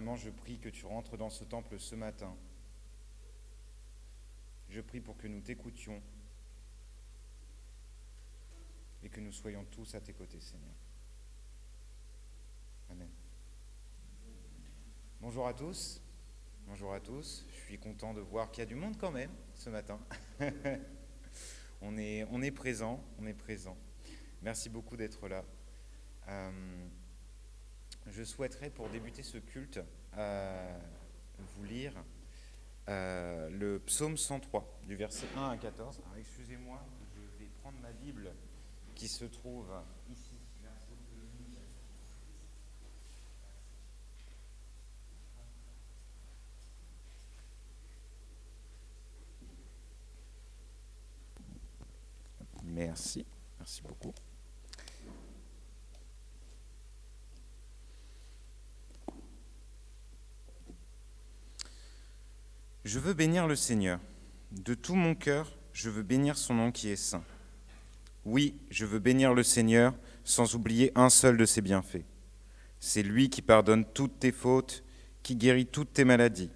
vraiment, je prie que tu rentres dans ce temple ce matin. Je prie pour que nous t'écoutions et que nous soyons tous à tes côtés, Seigneur. Amen. Bonjour à tous. Bonjour à tous. Je suis content de voir qu'il y a du monde quand même ce matin. on est présent, on est présent. Merci beaucoup d'être là. Je souhaiterais, pour débuter ce culte, vous lire le psaume 103, du verset 1 à 14. Alors, excusez-moi, je vais prendre ma Bible qui se trouve ici. Merci, merci beaucoup. Je veux bénir le Seigneur. De tout mon cœur, je veux bénir son nom qui est saint. Oui, je veux bénir le Seigneur sans oublier un seul de ses bienfaits. C'est lui qui pardonne toutes tes fautes, qui guérit toutes tes maladies,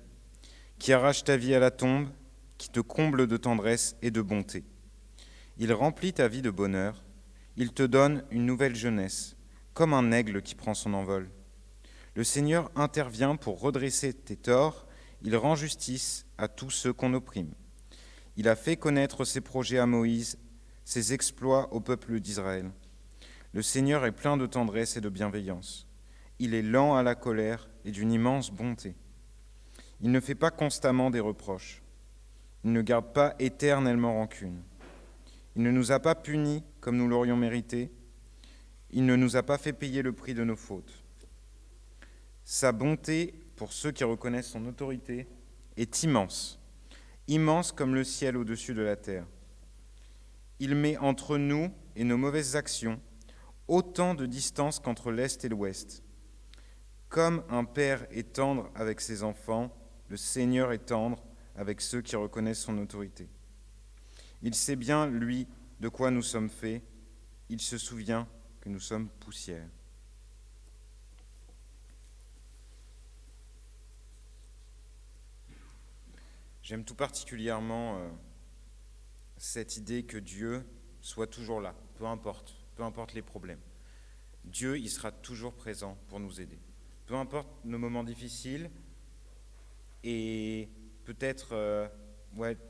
qui arrache ta vie à la tombe, qui te comble de tendresse et de bonté. Il remplit ta vie de bonheur, il te donne une nouvelle jeunesse, comme un aigle qui prend son envol. Le Seigneur intervient pour redresser tes torts, il rend justice à tous ceux qu'on opprime. Il a fait connaître ses projets à Moïse, ses exploits au peuple d'Israël. Le Seigneur est plein de tendresse et de bienveillance. Il est lent à la colère et d'une immense bonté. Il ne fait pas constamment des reproches. Il ne garde pas éternellement rancune. Il ne nous a pas punis comme nous l'aurions mérité. Il ne nous a pas fait payer le prix de nos fautes. Sa bonté pour ceux qui reconnaissent son autorité est immense, immense comme le ciel au-dessus de la terre. Il met entre nous et nos mauvaises actions autant de distance qu'entre l'Est et l'Ouest. Comme un père est tendre avec ses enfants, le Seigneur est tendre avec ceux qui reconnaissent son autorité. Il sait bien, lui, de quoi nous sommes faits. Il se souvient que nous sommes poussière. J'aime tout particulièrement cette idée que Dieu soit toujours là, peu importe les problèmes. Dieu, il sera toujours présent pour nous aider. Peu importe nos moments difficiles et peut-être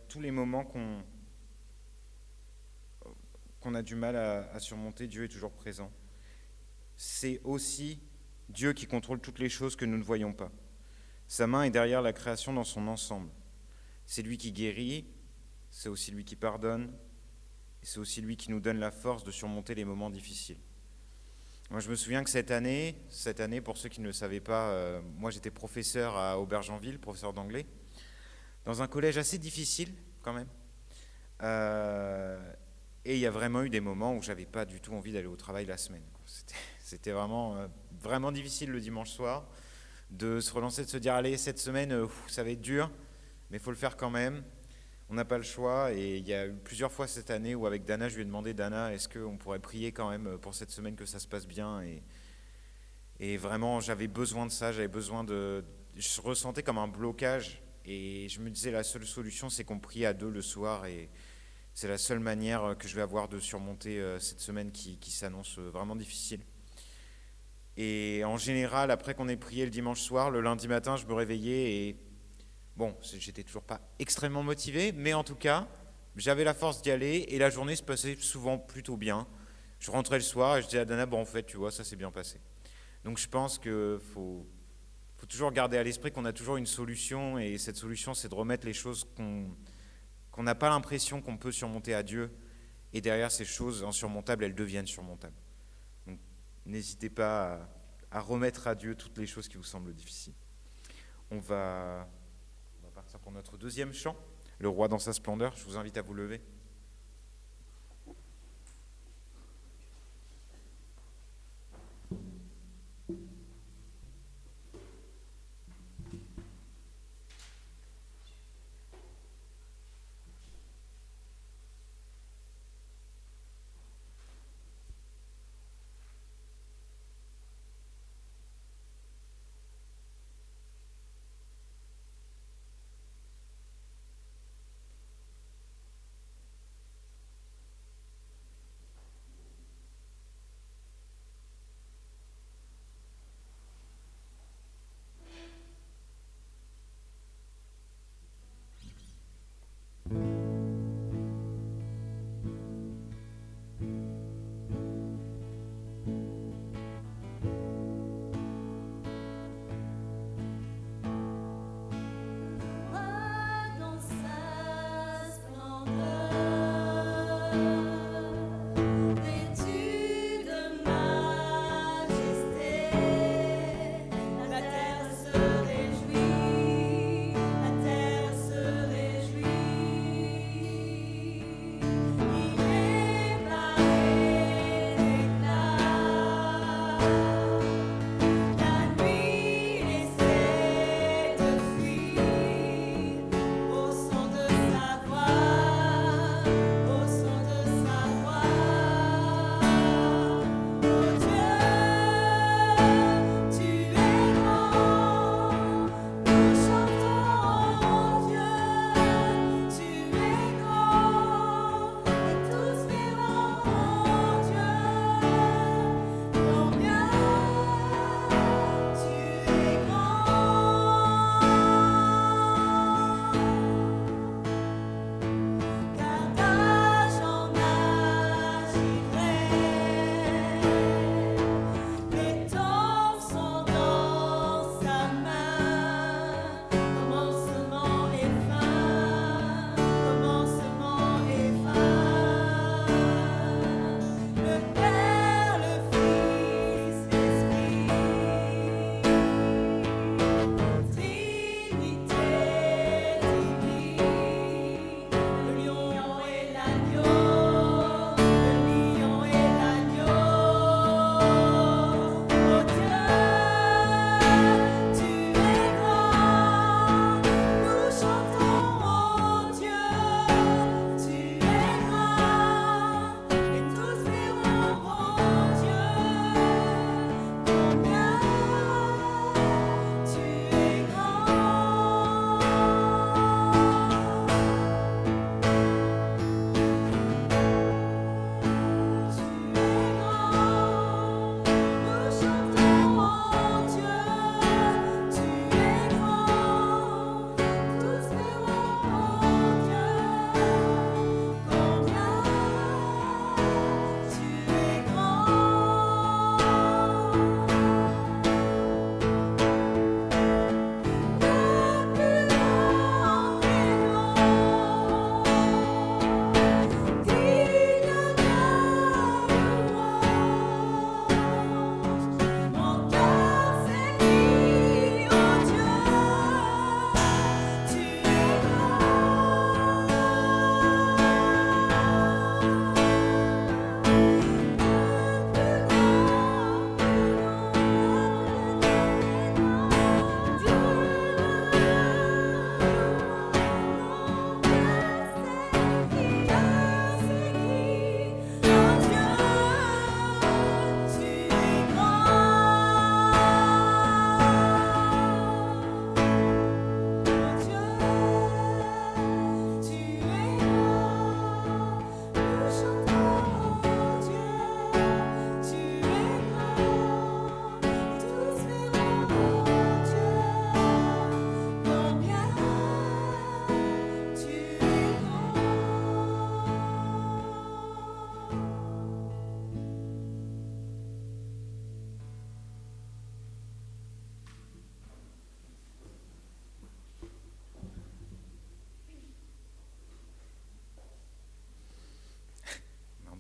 tous les moments qu'on a du mal à surmonter, Dieu est toujours présent. C'est aussi Dieu qui contrôle toutes les choses que nous ne voyons pas. Sa main est derrière la création dans son ensemble. C'est lui qui guérit, c'est aussi lui qui pardonne, et c'est aussi lui qui nous donne la force de surmonter les moments difficiles. Moi, je me souviens que cette année, pour ceux qui ne le savaient pas, moi j'étais professeur à Aubergenville, professeur d'anglais, dans un collège assez difficile quand même. Et il y a vraiment eu des moments où j'avais pas du tout envie d'aller au travail la semaine. C'était vraiment difficile le dimanche soir de se relancer, de se dire allez, cette semaine, ça va être dur, mais il faut le faire quand même. On n'a pas le choix, et il y a eu plusieurs fois cette année où avec Dana, je lui ai demandé, Dana, est-ce qu'on pourrait prier quand même pour cette semaine que ça se passe bien, et vraiment, j'avais besoin de ça, je ressentais comme un blocage, et je me disais, la seule solution, c'est qu'on prie à deux le soir, et c'est la seule manière que je vais avoir de surmonter cette semaine qui s'annonce vraiment difficile. Et en général, après qu'on ait prié le dimanche soir, le lundi matin, je me réveillais et bon, j'étais toujours pas extrêmement motivé, mais en tout cas, j'avais la force d'y aller et la journée se passait souvent plutôt bien. Je rentrais le soir et je disais à Dana, bon en fait, tu vois, ça s'est bien passé. Donc je pense qu'il faut toujours garder à l'esprit qu'on a toujours une solution, et cette solution, c'est de remettre les choses qu'on n'a pas l'impression qu'on peut surmonter à Dieu, et derrière ces choses insurmontables, elles deviennent surmontables. Donc n'hésitez pas à remettre à Dieu toutes les choses qui vous semblent difficiles. On va partir pour notre deuxième chant, Le Roi dans sa splendeur. Je vous invite à vous lever.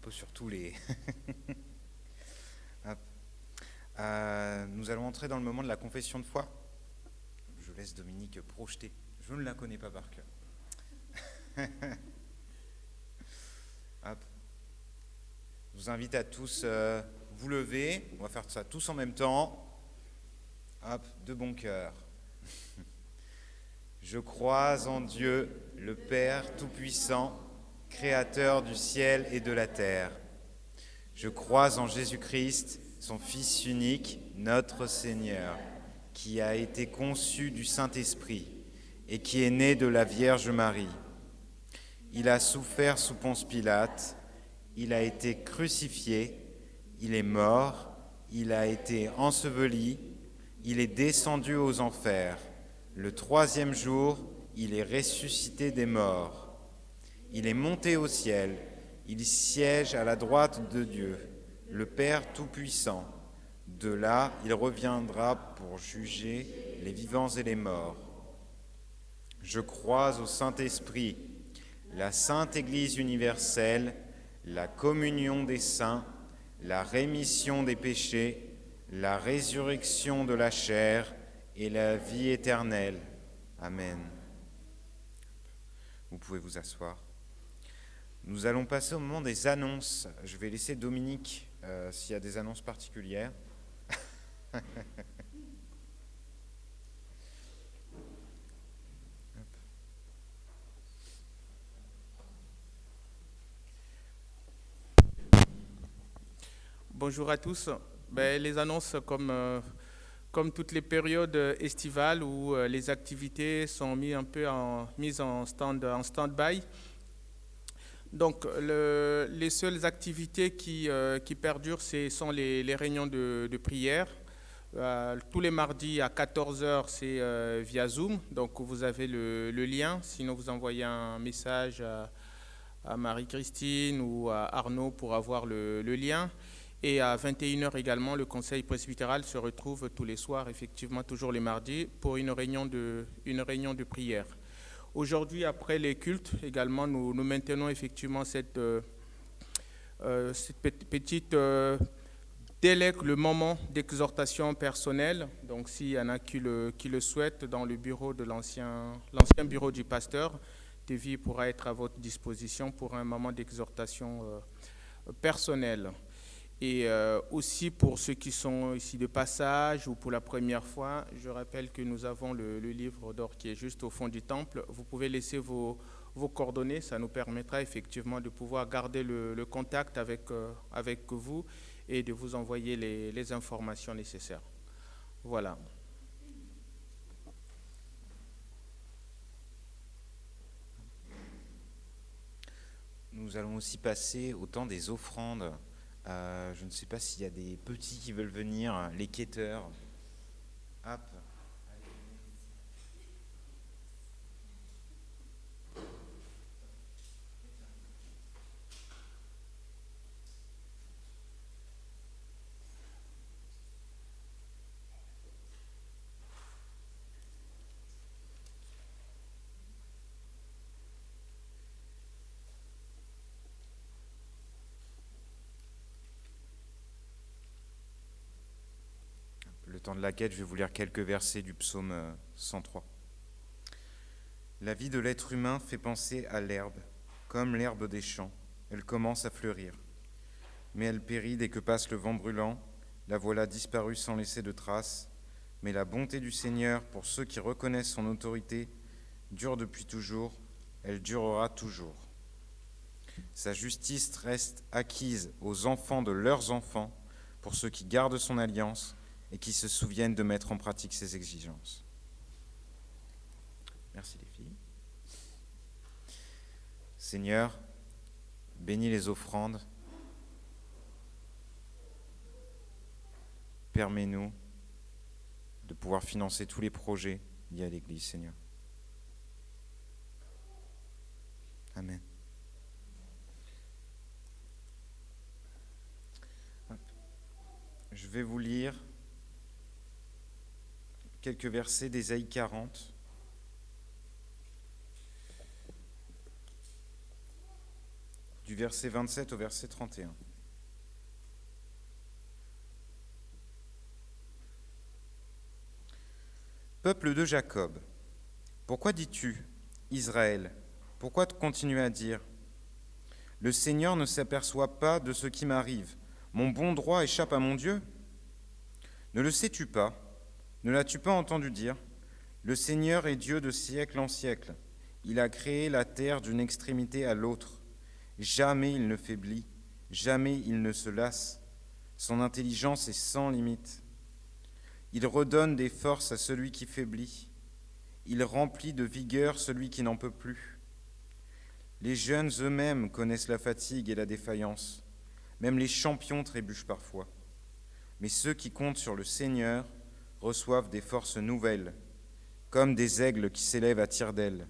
peu sur tous les... Hop. Nous allons entrer dans le moment de la confession de foi. Je laisse Dominique projeter. Je ne la connais pas par cœur. Hop. Je vous invite à tous vous lever. On va faire ça tous en même temps. Hop, de bon cœur. Je crois en Dieu, le Père Tout-Puissant, Créateur du ciel et de la terre. Je crois en Jésus-Christ, son Fils unique, notre Seigneur, qui a été conçu du Saint-Esprit et qui est né de la Vierge Marie. Il a souffert sous Ponce Pilate, il a été crucifié, il est mort, il a été enseveli, il est descendu aux enfers. Le troisième jour, il est ressuscité des morts. Il est monté au ciel, il siège à la droite de Dieu, le Père Tout-Puissant. De là, il reviendra pour juger les vivants et les morts. Je crois au Saint-Esprit, la Sainte Église universelle, la communion des saints, la rémission des péchés, la résurrection de la chair et la vie éternelle. Amen. Vous pouvez vous asseoir. Nous allons passer au moment des annonces. Je vais laisser Dominique s'il y a des annonces particulières. Bonjour à tous. Les annonces, comme toutes les périodes estivales où les activités sont mises en stand-by. Donc, les seules activités qui perdurent, ce sont les réunions de prière. Tous les mardis à 14 heures, c'est via Zoom. Donc, vous avez le lien. Sinon, vous envoyez un message à Marie-Christine ou à Arnaud pour avoir le lien. Et à 21 heures également, le conseil presbytéral se retrouve tous les soirs, effectivement toujours les mardis, pour une réunion de prière. Aujourd'hui, après les cultes, également, nous maintenons effectivement cette petite délai, le moment d'exhortation personnelle. Donc, s'il y en a qui le souhaitent, dans le bureau de l'ancien bureau du pasteur, Davy pourra être à votre disposition pour un moment d'exhortation personnelle. Et aussi pour ceux qui sont ici de passage ou pour la première fois, je rappelle que nous avons le livre d'or qui est juste au fond du temple. Vous pouvez laisser vos coordonnées, ça nous permettra effectivement de pouvoir garder le contact avec vous et de vous envoyer les informations nécessaires. Voilà. Nous allons aussi passer au temps des offrandes. Je ne sais pas s'il y a des petits qui veulent venir, les quêteurs. Hop. Le temps de la quête, je vais vous lire quelques versets du psaume 103. La vie de l'être humain fait penser à l'herbe, comme l'herbe des champs. Elle commence à fleurir, mais elle périt dès que passe le vent brûlant. La voilà disparue sans laisser de traces. Mais la bonté du Seigneur, pour ceux qui reconnaissent son autorité, dure depuis toujours. Elle durera toujours. Sa justice reste acquise aux enfants de leurs enfants, pour ceux qui gardent son alliance et qui se souviennent de mettre en pratique ses exigences. Merci les filles. Seigneur, bénis les offrandes. Permets-nous de pouvoir financer tous les projets liés à l'Église, Seigneur. Amen. Je vais vous lire quelques versets d'Ésaïe 40. Du du verset 27 au verset 31. Peuple de Jacob, pourquoi dis-tu, Israël, pourquoi continuer à dire, le Seigneur ne s'aperçoit pas de ce qui m'arrive, mon bon droit échappe à mon Dieu? Ne le sais-tu pas? Ne l'as-tu pas entendu dire? Le Seigneur est Dieu de siècle en siècle. Il a créé la terre d'une extrémité à l'autre. Jamais il ne faiblit, jamais il ne se lasse. Son intelligence est sans limite. Il redonne des forces à celui qui faiblit. Il remplit de vigueur celui qui n'en peut plus. Les jeunes eux-mêmes connaissent la fatigue et la défaillance. Même les champions trébuchent parfois. Mais ceux qui comptent sur le Seigneur reçoivent des forces nouvelles, comme des aigles qui s'élèvent à tire-d'aile.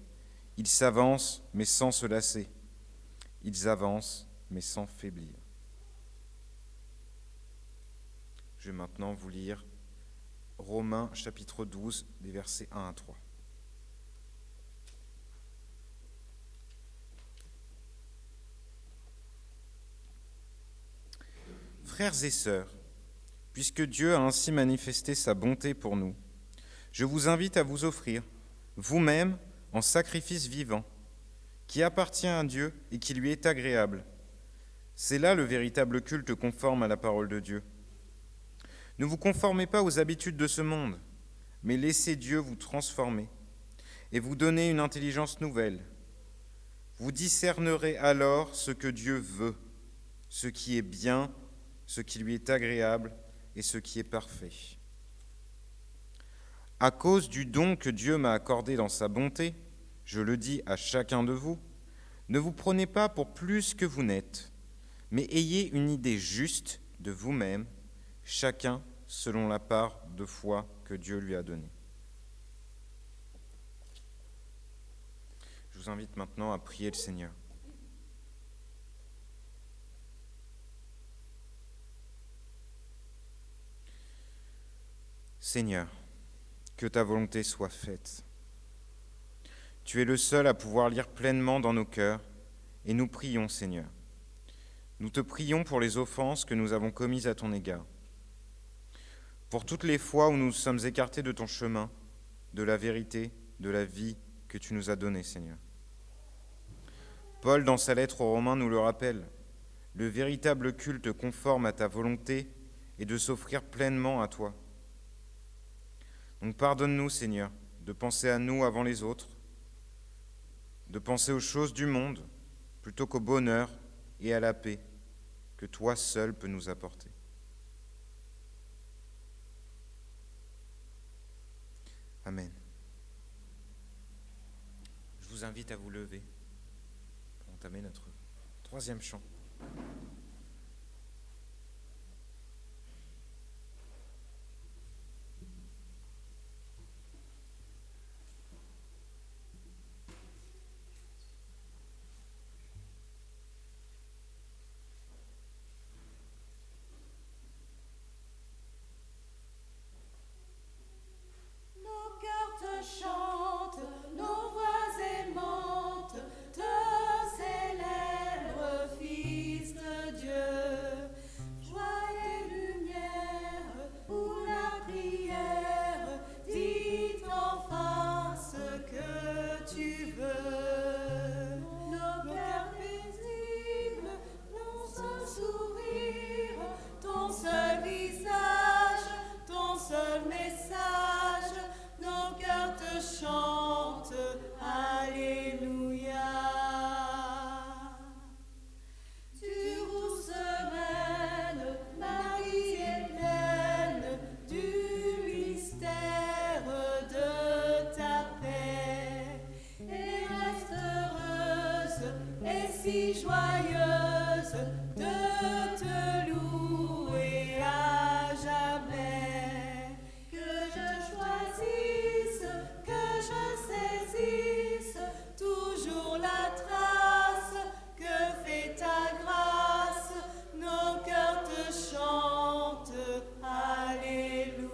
Ils s'avancent, mais sans se lasser. Ils avancent, mais sans faiblir. Je vais maintenant vous lire Romains chapitre 12, des versets 1 à 3. Frères et sœurs, puisque Dieu a ainsi manifesté sa bonté pour nous, je vous invite à vous offrir, vous-même, en sacrifice vivant, qui appartient à Dieu et qui lui est agréable. C'est là le véritable culte conforme à la parole de Dieu. Ne vous conformez pas aux habitudes de ce monde, mais laissez Dieu vous transformer et vous donner une intelligence nouvelle. Vous discernerez alors ce que Dieu veut, ce qui est bien, ce qui lui est agréable et ce qui est parfait. À cause du don que Dieu m'a accordé dans sa bonté, je le dis à chacun de vous, ne vous prenez pas pour plus que vous n'êtes, mais ayez une idée juste de vous-même, chacun selon la part de foi que Dieu lui a donnée. Je vous invite maintenant à prier le Seigneur. Seigneur, que ta volonté soit faite. Tu es le seul à pouvoir lire pleinement dans nos cœurs, et nous prions, Seigneur. Nous te prions pour les offenses que nous avons commises à ton égard, pour toutes les fois où nous sommes écartés de ton chemin, de la vérité, de la vie que tu nous as donnée, Seigneur. Paul, dans sa lettre aux Romains, nous le rappelle, le véritable culte conforme à ta volonté est de s'offrir pleinement à toi. Donc pardonne-nous, Seigneur, de penser à nous avant les autres, de penser aux choses du monde plutôt qu'au bonheur et à la paix que toi seul peux nous apporter. Amen. Je vous invite à vous lever pour entamer notre troisième chant. Chante, nos voix aimantes te célèbrent, Fils de Dieu. Joie et lumière pour la prière, dis enfin ce que tu veux. Nos cœurs paisibles, ton seul sourire, ton seul visage, ton seul message. Nos cœurs te chantent, Alléluia. Tu roues sereine, Marie est pleine du mystère de ta paix. Et reste heureuse et si joyeuse de te louer à jamais. Que je choisisse, que je saisisse toujours la trace que fait ta grâce. Nos cœurs te chantent, Alléluia.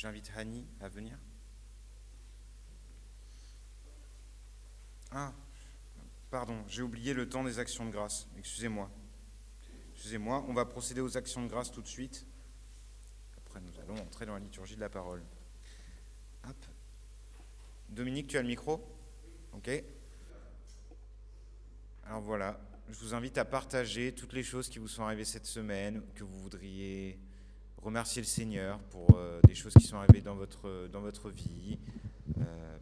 J'invite Hani à venir. Ah, pardon, j'ai oublié le temps des actions de grâce. Excusez-moi. On va procéder aux actions de grâce tout de suite. Après, nous allons entrer dans la liturgie de la parole. Hop. Dominique, tu as le micro ? Ok. Alors voilà, je vous invite à partager toutes les choses qui vous sont arrivées cette semaine, que vous voudriez remercier le Seigneur pour des choses qui sont arrivées dans votre vie,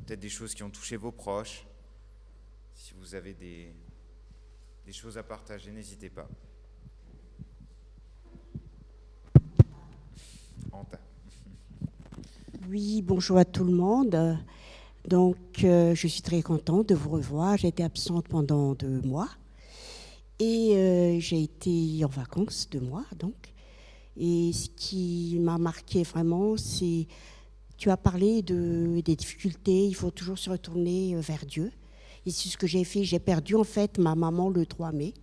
peut-être des choses qui ont touché vos proches. Si vous avez des choses à partager, n'hésitez pas. Anta. Oui, bonjour à tout le monde. Donc, je suis très contente de vous revoir. J'ai été absente pendant 2 mois et j'ai été en vacances 2 mois, donc. Et ce qui m'a marqué vraiment, c'est tu as parlé des difficultés. Il faut toujours se retourner vers Dieu. Et c'est ce que j'ai fait. J'ai perdu en fait ma maman le 3 mai.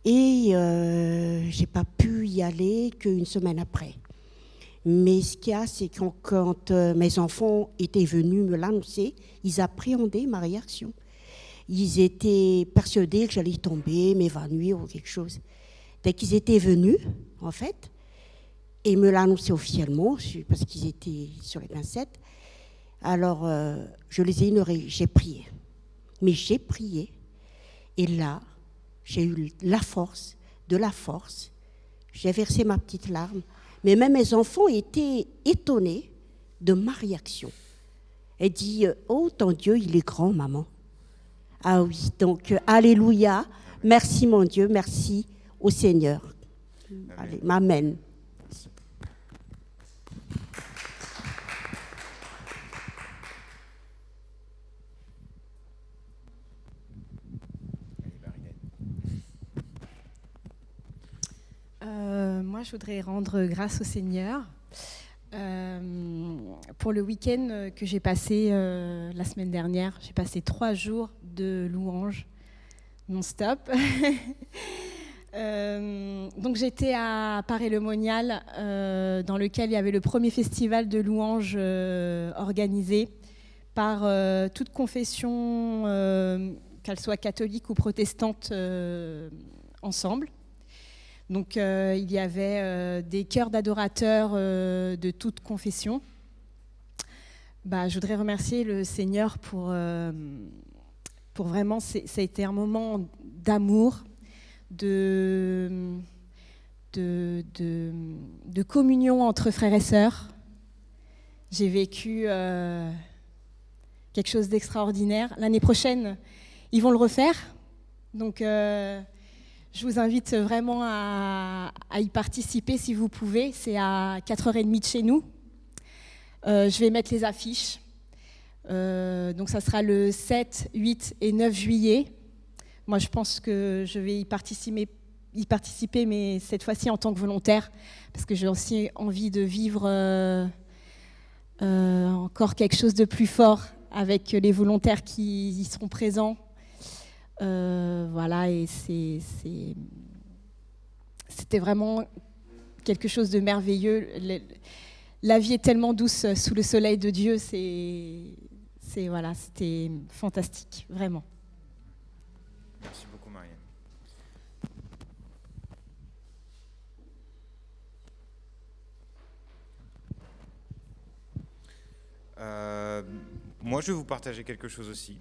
Et j'ai pas pu y aller qu'une semaine après. Mais ce qu'il y a, c'est que quand mes enfants étaient venus me l'annoncer, ils appréhendaient ma réaction. Ils étaient persuadés que j'allais tomber, m'évanouir ou quelque chose. Dès qu'ils étaient venus, en fait, et me l'annoncer officiellement, parce qu'ils étaient sur les pincettes, alors je les ai ignorés, j'ai prié. Mais j'ai prié, et là, j'ai eu de la force, j'ai versé ma petite larme, mais même mes enfants étaient étonnés de ma réaction. Elle dit « Oh, ton Dieu, il est grand, maman. » Ah oui, donc, alléluia, merci mon Dieu, merci au Seigneur. Amen. Allez, m'amen. Moi, je voudrais rendre grâce au Seigneur pour le week-end que j'ai passé la semaine dernière. J'ai passé 3 jours de louanges non-stop. Donc j'étais à Paray-le-Monial, dans lequel il y avait le premier festival de louanges organisé par toute confession, qu'elle soit catholique ou protestante, ensemble. Donc il y avait des chœurs d'adorateurs de toute confession. Je voudrais remercier le Seigneur pour vraiment, ça a été un moment d'amour, de communion entre frères et sœurs. J'ai vécu quelque chose d'extraordinaire. L'année prochaine, ils vont le refaire. Donc je vous invite vraiment à y participer si vous pouvez. C'est à 4h30 de chez nous. Je vais mettre les affiches. Donc ça sera le 7, 8 et 9 juillet. Moi, je pense que je vais y participer, mais cette fois-ci en tant que volontaire, parce que j'ai aussi envie de vivre encore quelque chose de plus fort avec les volontaires qui y seront présents. Voilà, et c'était vraiment quelque chose de merveilleux. La vie est tellement douce sous le soleil de Dieu, voilà, c'était fantastique, vraiment. Merci beaucoup, Marianne. Moi, je vais vous partager quelque chose aussi.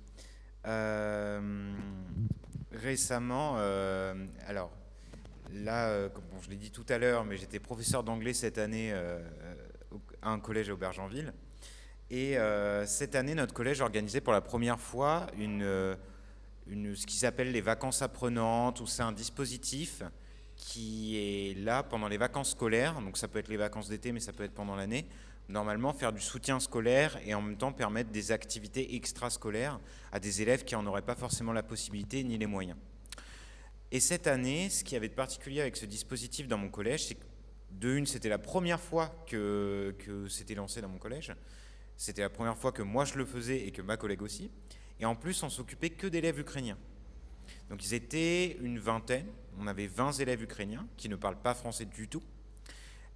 Récemment, alors là, bon, je l'ai dit tout à l'heure, mais j'étais professeur d'anglais cette année à un collège à Aubergenville. Et cette année, notre collège organisait pour la première fois ce qui s'appelle les vacances apprenantes, où c'est un dispositif qui est là pendant les vacances scolaires. Donc ça peut être les vacances d'été, mais ça peut être pendant l'année. Normalement, faire du soutien scolaire et en même temps permettre des activités extrascolaires à des élèves qui n'en auraient pas forcément la possibilité ni les moyens. Et cette année, ce qui avait de particulier avec ce dispositif dans mon collège, c'est que c'était la première fois que c'était lancé dans mon collège. C'était la première fois que moi je le faisais et que ma collègue aussi. Et en plus, on s'occupait que d'élèves ukrainiens. Donc ils étaient une vingtaine, on avait 20 élèves ukrainiens qui ne parlent pas français du tout.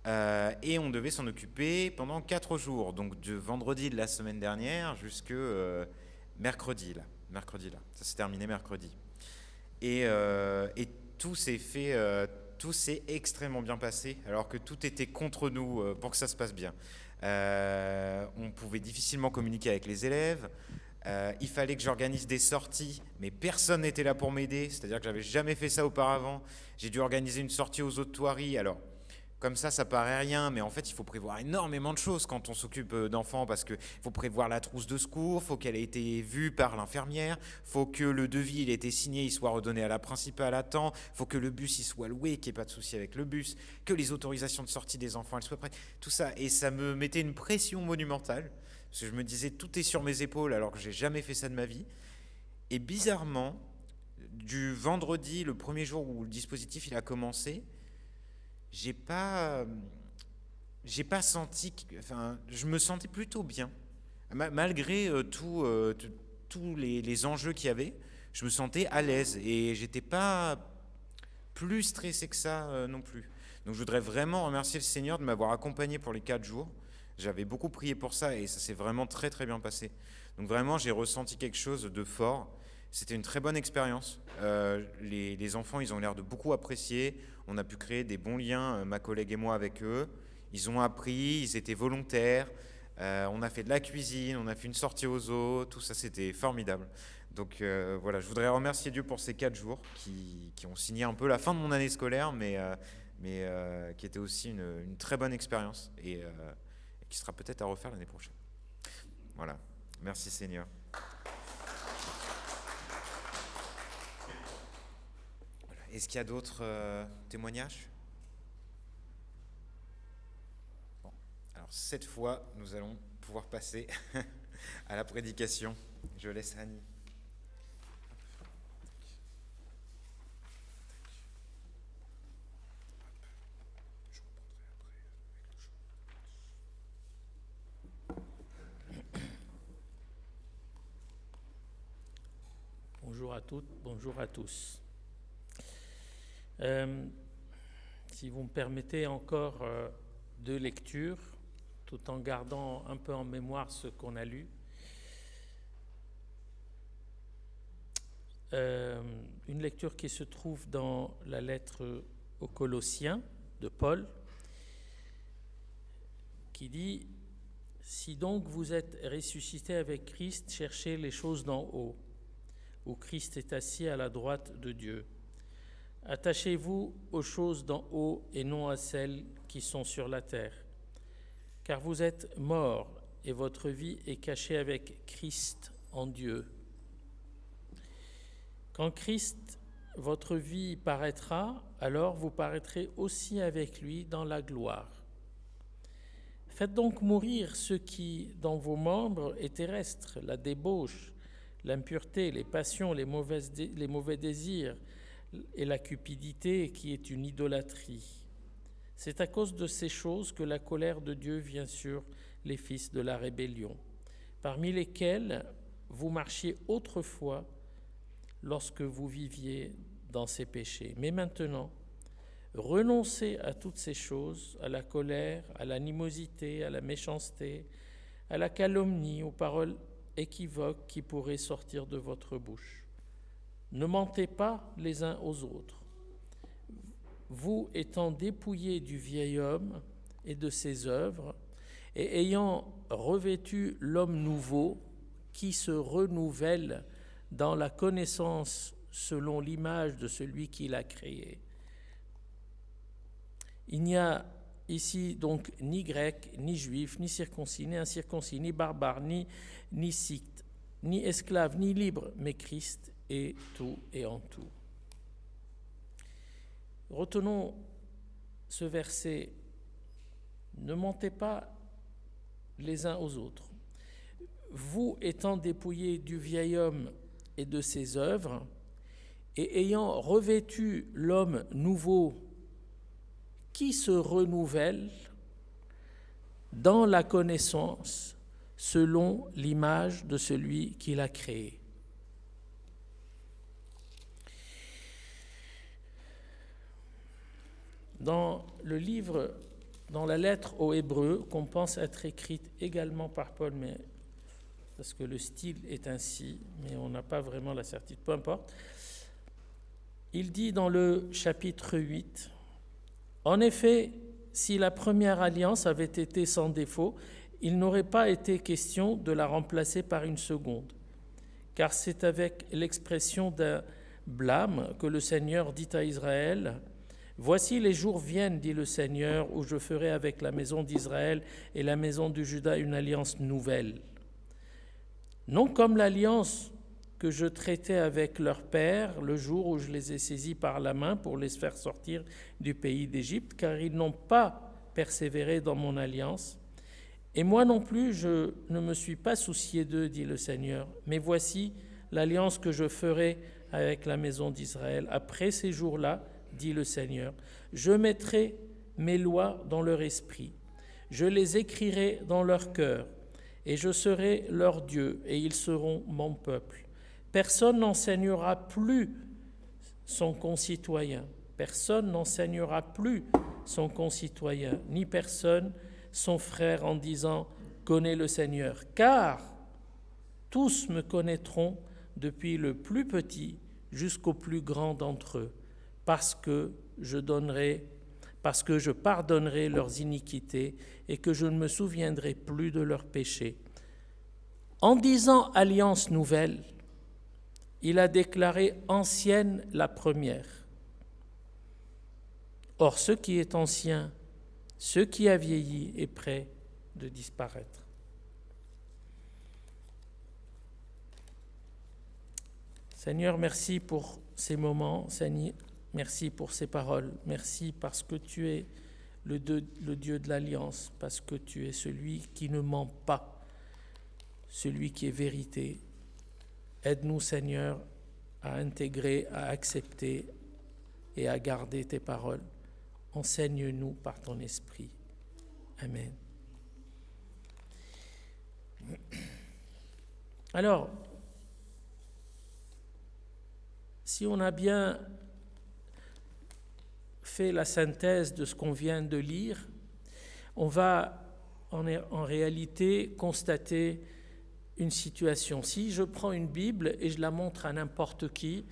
Et on devait s'en occuper pendant 4 jours, donc de vendredi de la semaine dernière jusque mercredi là. Ça s'est terminé mercredi. Et tout s'est fait, tout s'est extrêmement bien passé, alors que tout était contre nous pour que ça se passe bien. On pouvait difficilement communiquer avec les élèves. Il fallait que j'organise des sorties, mais personne n'était là pour m'aider, c'est-à-dire que j'avais jamais fait ça auparavant. J'ai dû organiser une sortie aux eaux de Thoiry. Alors, comme ça paraît rien, mais en fait, il faut prévoir énormément de choses quand on s'occupe d'enfants, parce qu'il faut prévoir la trousse de secours, il faut qu'elle ait été vue par l'infirmière, il faut que le devis il ait été signé, il soit redonné à la principale à temps, il faut que le bus il soit loué, qu'il n'y ait pas de souci avec le bus, que les autorisations de sortie des enfants elles soient prêtes, tout ça. Et ça me mettait une pression monumentale, parce que je me disais tout est sur mes épaules alors que j'ai jamais fait ça de ma vie. Et bizarrement, du vendredi, le premier jour où le dispositif il a commencé, j'ai pas senti, enfin, je me sentais plutôt bien, malgré tous les enjeux qu'il y avait. Je me sentais à l'aise et j'étais pas plus stressé que ça non plus. Donc je voudrais vraiment remercier le Seigneur de m'avoir accompagné pour les 4 jours. J'avais beaucoup prié pour ça et ça s'est vraiment très très bien passé. Donc vraiment j'ai ressenti quelque chose de fort. C'était une très bonne expérience. Les enfants, ils ont l'air de beaucoup apprécier. On a pu créer des bons liens, ma collègue et moi, avec eux. Ils ont appris, ils étaient volontaires. On a fait de la cuisine, on a fait une sortie aux eaux. Tout ça, c'était formidable. Donc voilà, je voudrais remercier Dieu pour ces 4 jours qui ont signé un peu la fin de mon année scolaire, mais qui était aussi une très bonne expérience et qui sera peut-être à refaire l'année prochaine. Voilà, merci Seigneur. Est-ce qu'il y a d'autres témoignages ? Bon, alors cette fois, nous allons pouvoir passer à la prédication. Je laisse Annie. Bonjour à toutes, bonjour à tous. Si vous me permettez encore 2 lectures, tout en gardant un peu en mémoire ce qu'on a lu. Une lecture qui se trouve dans la lettre aux Colossiens de Paul, qui dit « Si donc vous êtes ressuscités avec Christ, cherchez les choses d'en haut, où Christ est assis à la droite de Dieu. Attachez-vous aux choses d'en haut et non à celles qui sont sur la terre. Car vous êtes morts et votre vie est cachée avec Christ en Dieu. Quand Christ, votre vie, paraîtra, alors vous paraîtrez aussi avec lui dans la gloire. Faites donc mourir ce qui, dans vos membres, est terrestre, la débauche, l'impureté, les passions, les mauvais désirs, et la cupidité qui est une idolâtrie. C'est à cause de ces choses que la colère de Dieu vient sur les fils de la rébellion, parmi lesquels vous marchiez autrefois lorsque vous viviez dans ces péchés. Mais maintenant, renoncez à toutes ces choses, à la colère, à l'animosité, à la méchanceté, à la calomnie, aux paroles équivoques qui pourraient sortir de votre bouche. Ne mentez pas les uns aux autres. Vous étant dépouillés du vieil homme et de ses œuvres, et ayant revêtu l'homme nouveau qui se renouvelle dans la connaissance selon l'image de celui qui l'a créé. Il n'y a ici donc ni grec, ni juif, ni circoncis, ni incirconcis, ni barbare, ni scythe, ni esclave, ni libre, mais Christ est tout et en tout. Retenons ce verset. Ne mentez pas les uns aux autres. Vous étant dépouillés du vieil homme et de ses œuvres, et ayant revêtu l'homme nouveau qui se renouvelle dans la connaissance selon l'image de celui qui l'a créé. Dans le livre dans la lettre aux Hébreux, qu'on pense être écrite également par Paul, mais parce que le style est ainsi, mais on n'a pas vraiment la certitude, peu importe. Il dit dans le chapitre 8, « En effet, si la première alliance avait été sans défaut, il n'aurait pas été question de la remplacer par une seconde, car c'est avec l'expression d'un blâme que le Seigneur dit à Israël, « Voici les jours viennent, dit le Seigneur, où je ferai avec la maison d'Israël et la maison de Juda une alliance nouvelle. Non comme l'alliance que je traitais avec leur père le jour où je les ai saisis par la main pour les faire sortir du pays d'Égypte, car ils n'ont pas persévéré dans mon alliance. Et moi non plus, je ne me suis pas soucié d'eux, dit le Seigneur. Mais voici l'alliance que je ferai avec la maison d'Israël. Après ces jours-là, dit le Seigneur, je mettrai mes lois dans leur esprit. Je les écrirai dans leur cœur. Et je serai leur Dieu, et ils seront mon peuple. Personne n'enseignera plus son concitoyen. Personne n'enseignera plus son concitoyen, ni personne son frère en disant « Connais le Seigneur », car tous me connaîtront depuis le plus petit jusqu'au plus grand d'entre eux, parce que je pardonnerai leurs iniquités et que je ne me souviendrai plus de leurs péchés. En disant alliance nouvelle, il a déclaré ancienne la première. Or, ce qui est ancien, ce qui a vieilli est prêt de disparaître. Seigneur, merci pour ces moments, Seigneur, merci pour ces paroles, merci parce que tu es le Dieu de l'Alliance, parce que tu es celui qui ne ment pas, celui qui est vérité. Aide-nous, Seigneur, à intégrer, à accepter et à garder tes paroles. Enseigne-nous par ton esprit. Amen. Alors, si on a bien fait la synthèse de ce qu'on vient de lire, on va en réalité constater une situation. Si je prends une Bible et je la montre à n'importe qui,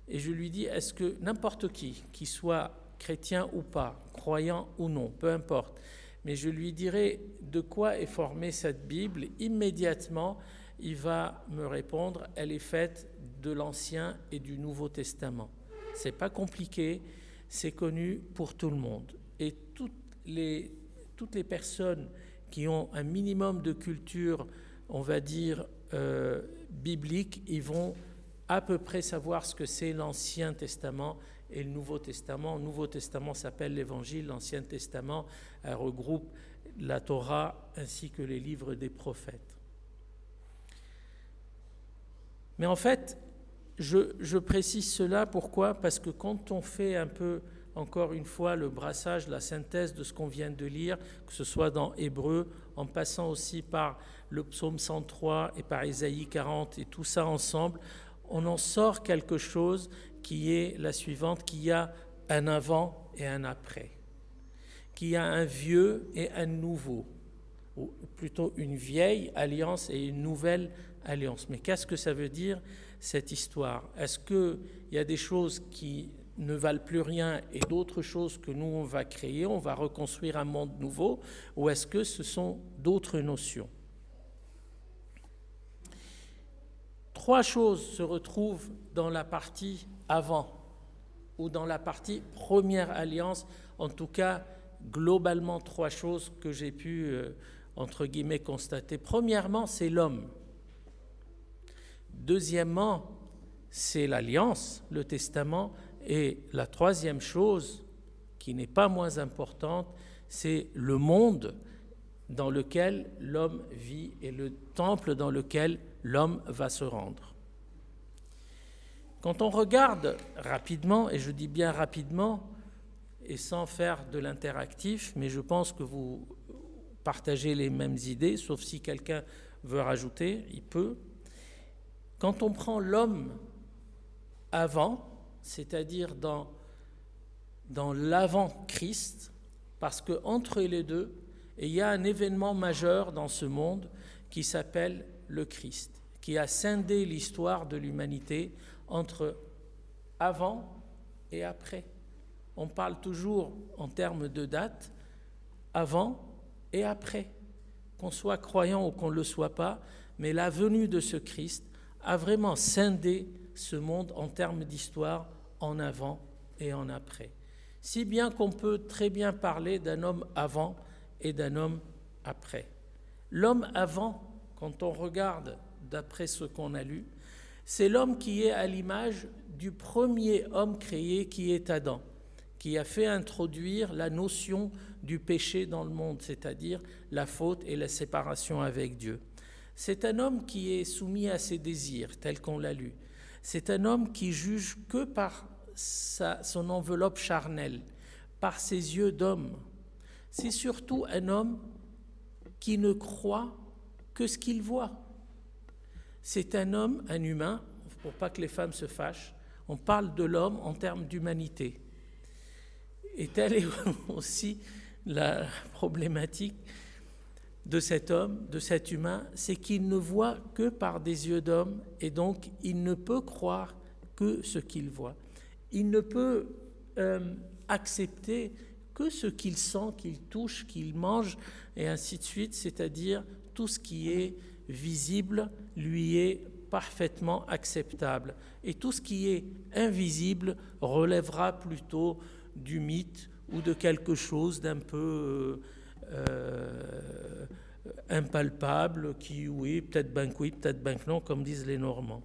et je lui dis, est-ce que n'importe qui soit chrétien ou pas, croyant ou non, peu importe, mais je lui dirai de quoi est formée cette Bible, immédiatement, il va me répondre, elle est faite de l'Ancien et du Nouveau Testament. C'est pas compliqué, c'est connu pour tout le monde. Et toutes les personnes qui ont un minimum de culture, on va dire, biblique, ils vont à peu près savoir ce que c'est l'Ancien Testament et le Nouveau Testament. Le Nouveau Testament s'appelle l'Évangile, l'Ancien Testament regroupe la Torah ainsi que les livres des prophètes. Mais en fait, je précise cela, pourquoi ? Parce que quand on fait un peu, encore une fois, le brassage, la synthèse de ce qu'on vient de lire, que ce soit dans Hébreux, en passant aussi par le psaume 103 et par Ésaïe 40, et tout ça ensemble, on en sort quelque chose qui est la suivante, qu'il y a un avant et un après, qu'il y a un vieux et un nouveau, ou plutôt une vieille alliance et une nouvelle alliance. Mais qu'est-ce que ça veut dire, cette histoire ? Est-ce qu'il y a des choses qui ne valent plus rien et d'autres choses que nous, on va créer, on va reconstruire un monde nouveau, ou est-ce que ce sont d'autres notions ? Trois choses se retrouvent dans la partie avant, ou dans la partie première alliance, en tout cas, globalement, trois choses que j'ai pu, entre guillemets, constater. Premièrement, c'est l'homme. Deuxièmement, c'est l'alliance, le testament. Et la troisième chose, qui n'est pas moins importante, c'est le monde dans lequel l'homme vit et le temple dans lequel l'homme va se rendre. Quand on regarde rapidement, et je dis bien rapidement, et sans faire de l'interactif, mais je pense que vous partagez les mêmes idées, sauf si quelqu'un veut rajouter, il peut. Quand on prend l'homme avant, c'est-à-dire dans l'avant-Christ, parce qu'entre les deux, il y a un événement majeur dans ce monde qui s'appelle le Christ, qui a scindé l'histoire de l'humanité entre avant et après. On parle toujours en termes de date, avant et après. Qu'on soit croyant ou qu'on ne le soit pas, mais la venue de ce Christ a vraiment scindé ce monde en termes d'histoire, en avant et en après. Si bien qu'on peut très bien parler d'un homme avant et d'un homme après. L'homme avant, quand on regarde d'après ce qu'on a lu, c'est l'homme qui est à l'image du premier homme créé qui est Adam, qui a fait introduire la notion du péché dans le monde, c'est-à-dire la faute et la séparation avec Dieu. C'est un homme qui est soumis à ses désirs, tel qu'on l'a lu. C'est un homme qui juge que par son enveloppe charnelle, par ses yeux d'homme. C'est surtout un homme qui ne croit que ce qu'il voit. C'est un homme, un humain, pour pas que les femmes se fâchent, on parle de l'homme en termes d'humanité. Et telle est aussi la problématique de cet homme, de cet humain, c'est qu'il ne voit que par des yeux d'homme et donc il ne peut croire que ce qu'il voit. Il ne peut accepter que ce qu'il sent, qu'il touche, qu'il mange et ainsi de suite, c'est-à-dire tout ce qui est visible lui est parfaitement acceptable. Et tout ce qui est invisible relèvera plutôt du mythe ou de quelque chose d'un peu impalpable qui, oui, peut-être ben oui, peut-être ben non, comme disent les Normands.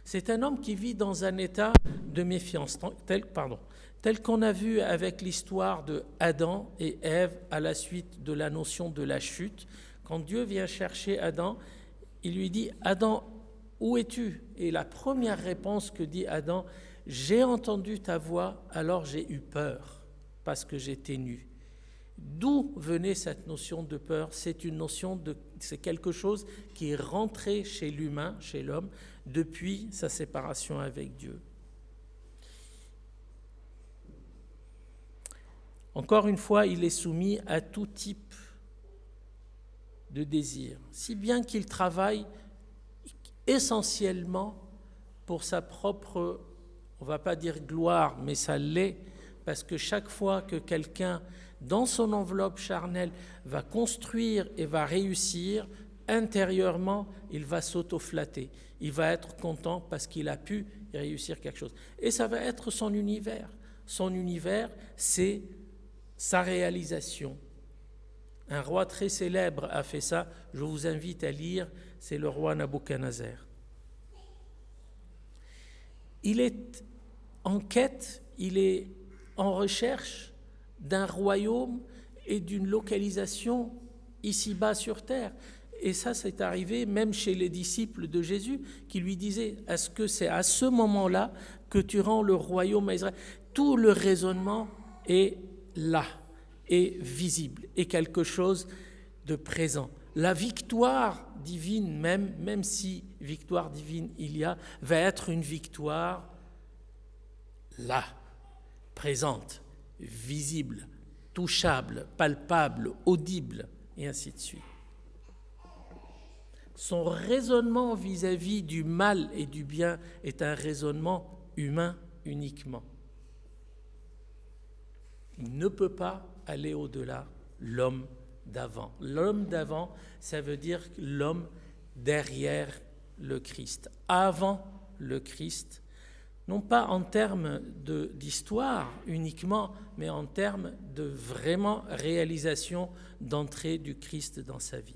C'est un homme qui vit dans un état de méfiance, tel qu'on a vu avec l'histoire de Adam et Ève à la suite de la notion de la chute. Quand Dieu vient chercher Adam, il lui dit « Adam, où es-tu » Et la première réponse que dit Adam, « J'ai entendu ta voix, alors j'ai eu peur, parce que j'étais nu. » D'où venait cette notion de peur ? C'est quelque chose qui est rentré chez l'humain, chez l'homme, depuis sa séparation avec Dieu. Encore une fois, il est soumis à tout type de désir, si bien qu'il travaille essentiellement pour sa propre, on ne va pas dire gloire, mais ça l'est, parce que chaque fois que quelqu'un, dans son enveloppe charnelle, va construire et va réussir, intérieurement, il va s'auto-flatter. Il va être content parce qu'il a pu réussir quelque chose. Et ça va être son univers. Son univers, c'est sa réalisation. Un roi très célèbre a fait ça. Je vous invite à lire, c'est le roi Nabuchodonosor. Il est en quête, il est en recherche d'un royaume et d'une localisation ici-bas sur terre. Et ça, c'est arrivé même chez les disciples de Jésus qui lui disaient « Est-ce que c'est à ce moment-là que tu rends le royaume à Israël ?» Tout le raisonnement est là, est visible, est quelque chose de présent. La victoire divine, même si victoire divine il y a, va être une victoire là, présente, visible, touchable, palpable, audible, et ainsi de suite. Son raisonnement vis-à-vis du mal et du bien est un raisonnement humain uniquement. Il ne peut pas aller au-delà, l'homme d'avant. L'homme d'avant, ça veut dire l'homme derrière le Christ, avant le Christ, non pas en termes d'histoire uniquement, mais en termes de vraiment réalisation d'entrée du Christ dans sa vie.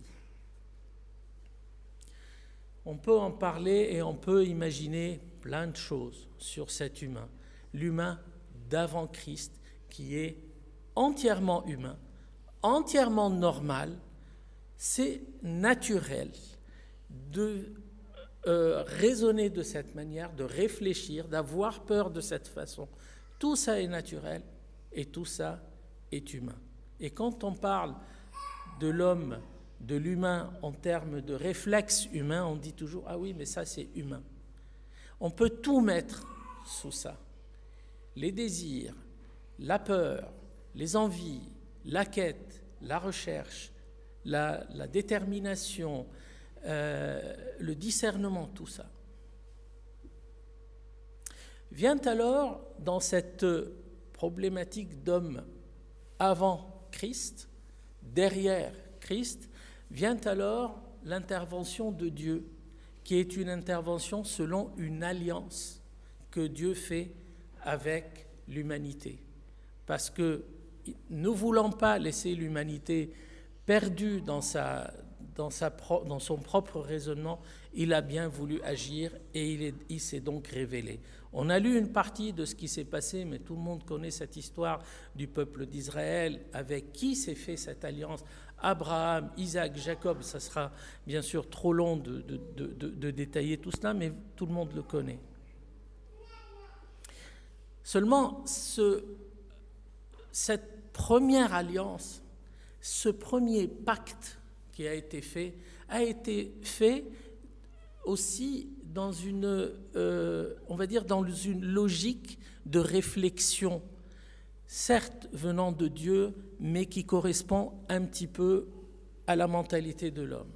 On peut en parler et on peut imaginer plein de choses sur cet humain, l'humain d'avant Christ qui est entièrement humain, entièrement normal, c'est naturel de raisonner de cette manière, de réfléchir, d'avoir peur de cette façon. Tout ça est naturel et tout ça est humain. Et quand on parle de l'homme, de l'humain en termes de réflexe humain, on dit toujours « Ah oui, mais ça c'est humain ». On peut tout mettre sous ça. Les désirs, la peur, les envies, la quête, la recherche, la détermination, le discernement, tout ça. Vient alors, dans cette problématique d'homme avant Christ, derrière Christ, vient alors l'intervention de Dieu, qui est une intervention selon une alliance que Dieu fait avec l'humanité. Parce que, ne voulant pas laisser l'humanité perdue dans son propre raisonnement, il a bien voulu agir et il s'est donc révélé. On a lu une partie de ce qui s'est passé, mais tout le monde connaît cette histoire du peuple d'Israël, avec qui s'est fait cette alliance. Abraham, Isaac, Jacob, ça sera bien sûr trop long de détailler tout cela, mais tout le monde le connaît. Seulement, cette première alliance, ce premier pacte qui a été fait aussi dans on va dire dans une logique de réflexion, certes venant de Dieu, mais qui correspond un petit peu à la mentalité de l'homme.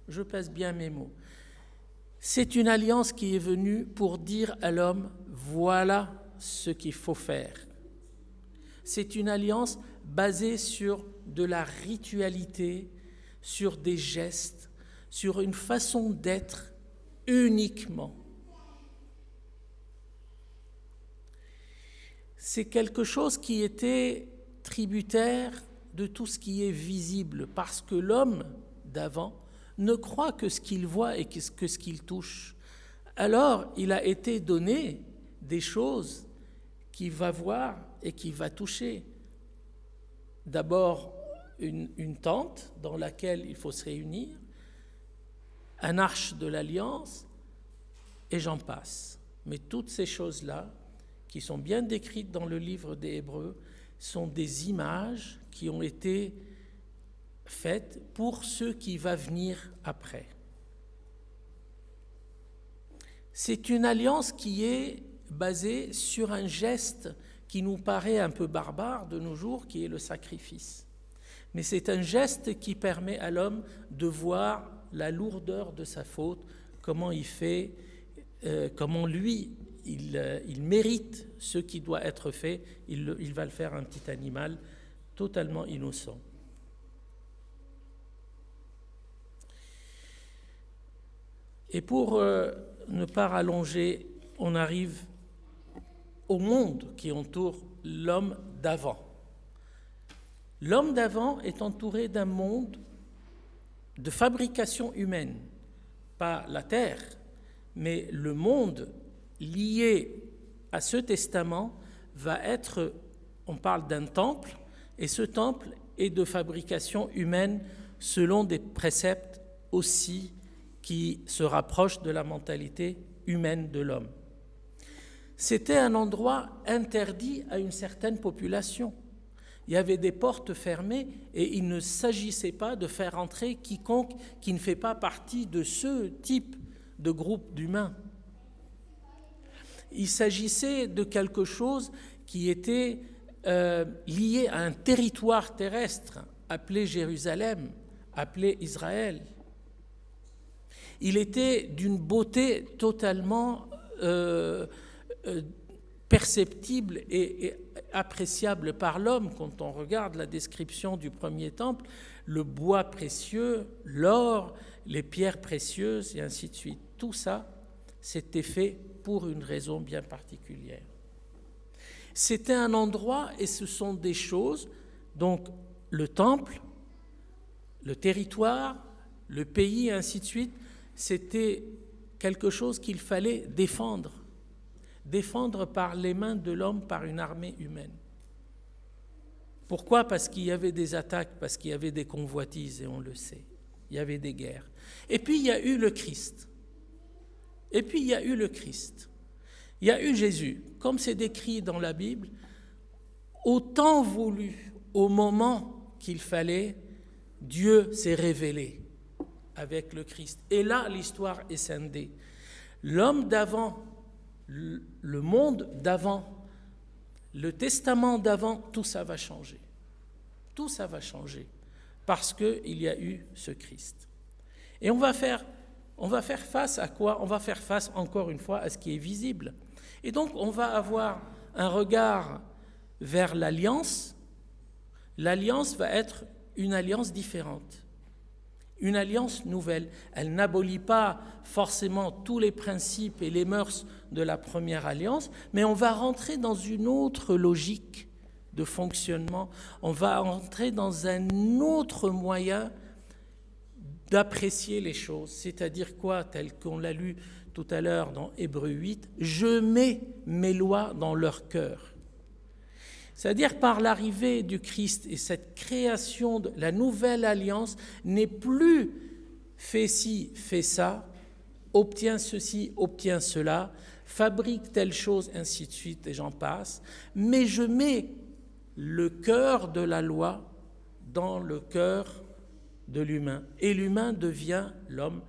Je pèse bien mes mots. C'est une alliance qui est venue pour dire à l'homme, voilà ce qu'il faut faire. C'est une alliance basée sur de la ritualité, sur des gestes, sur une façon d'être uniquement. C'est quelque chose qui était tributaire de tout ce qui est visible, parce que l'homme d'avant ne croit que ce qu'il voit et que ce qu'il touche. Alors, il a été donné des choses qu'il va voir et qu'il va toucher. D'abord, une tente dans laquelle il faut se réunir, un arche de l'alliance, et j'en passe. Mais toutes ces choses-là, qui sont bien décrites dans le livre des Hébreux, sont des images qui ont été faites pour ce qui va venir après. C'est une alliance qui est basée sur un geste qui nous paraît un peu barbare de nos jours, qui est le sacrifice. Mais c'est un geste qui permet à l'homme de voir la lourdeur de sa faute, comment il fait, comment lui, il mérite ce qui doit être fait, il va le faire à un petit animal totalement innocent. Et pour ne pas rallonger, on arrive au monde qui entoure l'homme d'avant. L'homme d'avant est entouré d'un monde de fabrication humaine, pas la terre, mais le monde lié à ce testament va être, on parle d'un temple, et ce temple est de fabrication humaine selon des préceptes aussi qui se rapprochent de la mentalité humaine de l'homme. C'était un endroit interdit à une certaine population. Il y avait des portes fermées et il ne s'agissait pas de faire entrer quiconque qui ne fait pas partie de ce type de groupe d'humains. Il s'agissait de quelque chose qui était lié à un territoire terrestre appelé Jérusalem, appelé Israël. Il était d'une beauté totalement perceptible et appréciable par l'homme. Quand on regarde la description du premier temple, le bois précieux, l'or, les pierres précieuses et ainsi de suite. Tout ça, c'était fait pour une raison bien particulière. C'était un endroit et ce sont des choses, donc le temple, le territoire, le pays et ainsi de suite, c'était quelque chose qu'il fallait défendre par les mains de l'homme, par une armée humaine. Pourquoi ? Parce qu'il y avait des attaques, parce qu'il y avait des convoitises, et on le sait. Il y avait des guerres. Et puis il y a eu le Christ. Il y a eu Jésus. Comme c'est décrit dans la Bible, au temps voulu, au moment qu'il fallait, Dieu s'est révélé avec le Christ. Et là, l'histoire est scindée. L'homme d'avant, le monde d'avant, le testament d'avant, tout ça va changer. Tout ça va changer parce qu'il y a eu ce Christ. Et on va faire face à quoi? On va faire face encore une fois à ce qui est visible. Et donc on va avoir un regard vers l'alliance. L'alliance va être une alliance différente, une alliance nouvelle. Elle n'abolit pas forcément tous les principes et les mœurs de la première alliance, mais on va rentrer dans une autre logique de fonctionnement. On va entrer dans un autre moyen d'apprécier les choses. C'est-à-dire quoi? Tel qu'on l'a lu tout à l'heure dans Hébreux 8, « Je mets mes lois dans leur cœur ». C'est-à-dire par l'arrivée du Christ et cette création de la nouvelle alliance n'est plus fais ci, fais ça, obtiens ceci, obtiens cela, fabrique telle chose, ainsi de suite, et j'en passe, mais je mets le cœur de la loi dans le cœur de l'humain. Et l'humain devient l'homme,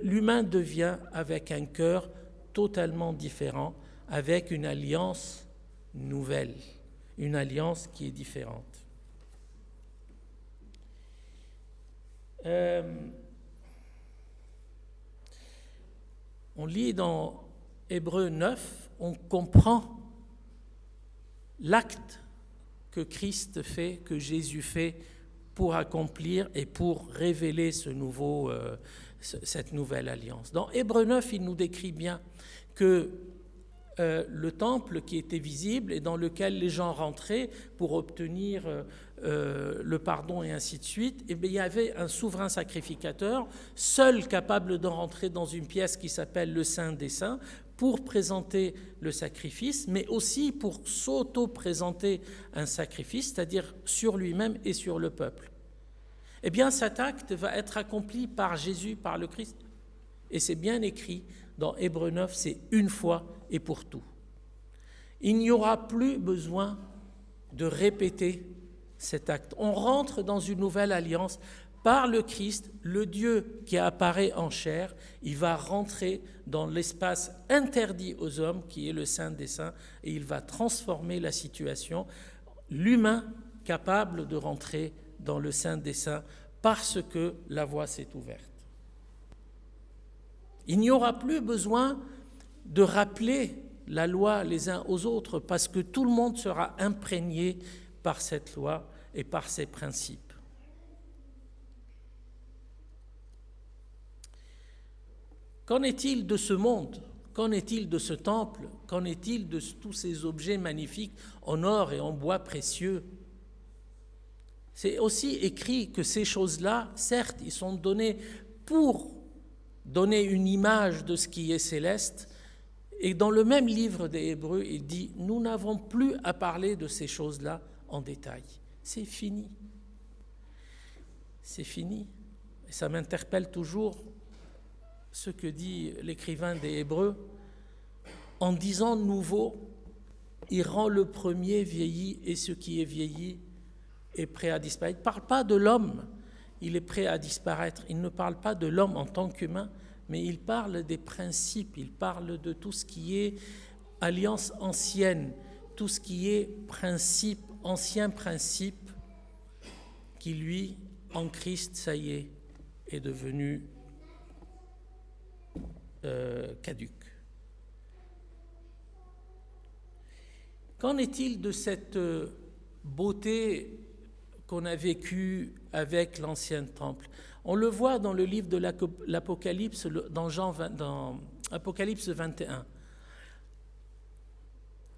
l'humain devient avec un cœur totalement différent, avec une alliance nouvelle, une alliance qui est différente. On lit dans Hébreux 9, on comprend l'acte que Christ fait, que Jésus fait pour accomplir et pour révéler cette nouvelle alliance. Dans Hébreux 9, il nous décrit bien que le temple qui était visible et dans lequel les gens rentraient pour obtenir le pardon et ainsi de suite, eh bien, il y avait un souverain sacrificateur, seul capable de rentrer dans une pièce qui s'appelle le Saint des Saints, pour présenter le sacrifice, mais aussi pour s'auto-présenter un sacrifice, c'est-à-dire sur lui-même et sur le peuple. Eh bien, cet acte va être accompli par Jésus, par le Christ. Et c'est bien écrit dans Hébreux 9, c'est une fois et pour tout. Il n'y aura plus besoin de répéter cet acte. On rentre dans une nouvelle alliance par le Christ, le Dieu qui apparaît en chair. Il va rentrer dans l'espace interdit aux hommes, qui est le Saint des Saints, et il va transformer la situation. L'humain capable de rentrer dans le Saint des Saints parce que la voie s'est ouverte. Il n'y aura plus besoin de rappeler la loi les uns aux autres parce que tout le monde sera imprégné par cette loi et par ses principes. Qu'en est-il de ce monde? Qu'en est-il de ce temple? Qu'en est-il de tous ces objets magnifiques en or et en bois précieux? C'est aussi écrit que ces choses-là, certes, ils sont donnés pour donner une image de ce qui est céleste. Et dans le même livre des Hébreux, il dit « Nous n'avons plus à parler de ces choses-là en détail. C'est fini. » C'est fini. Et ça m'interpelle toujours ce que dit l'écrivain des Hébreux. En disant « nouveau », il rend le premier vieilli et ce qui est vieilli est prêt à disparaître. Il ne parle pas de l'homme, il est prêt à disparaître. Il ne parle pas de l'homme en tant qu'humain, mais il parle des principes, il parle de tout ce qui est alliance ancienne, tout ce qui est principe, ancien principe, qui lui, en Christ, ça y est devenu caduc. Qu'en est-il de cette beauté qu'on a vécue avec l'ancien temple? On le voit dans le livre de l'Apocalypse, dans Apocalypse 21.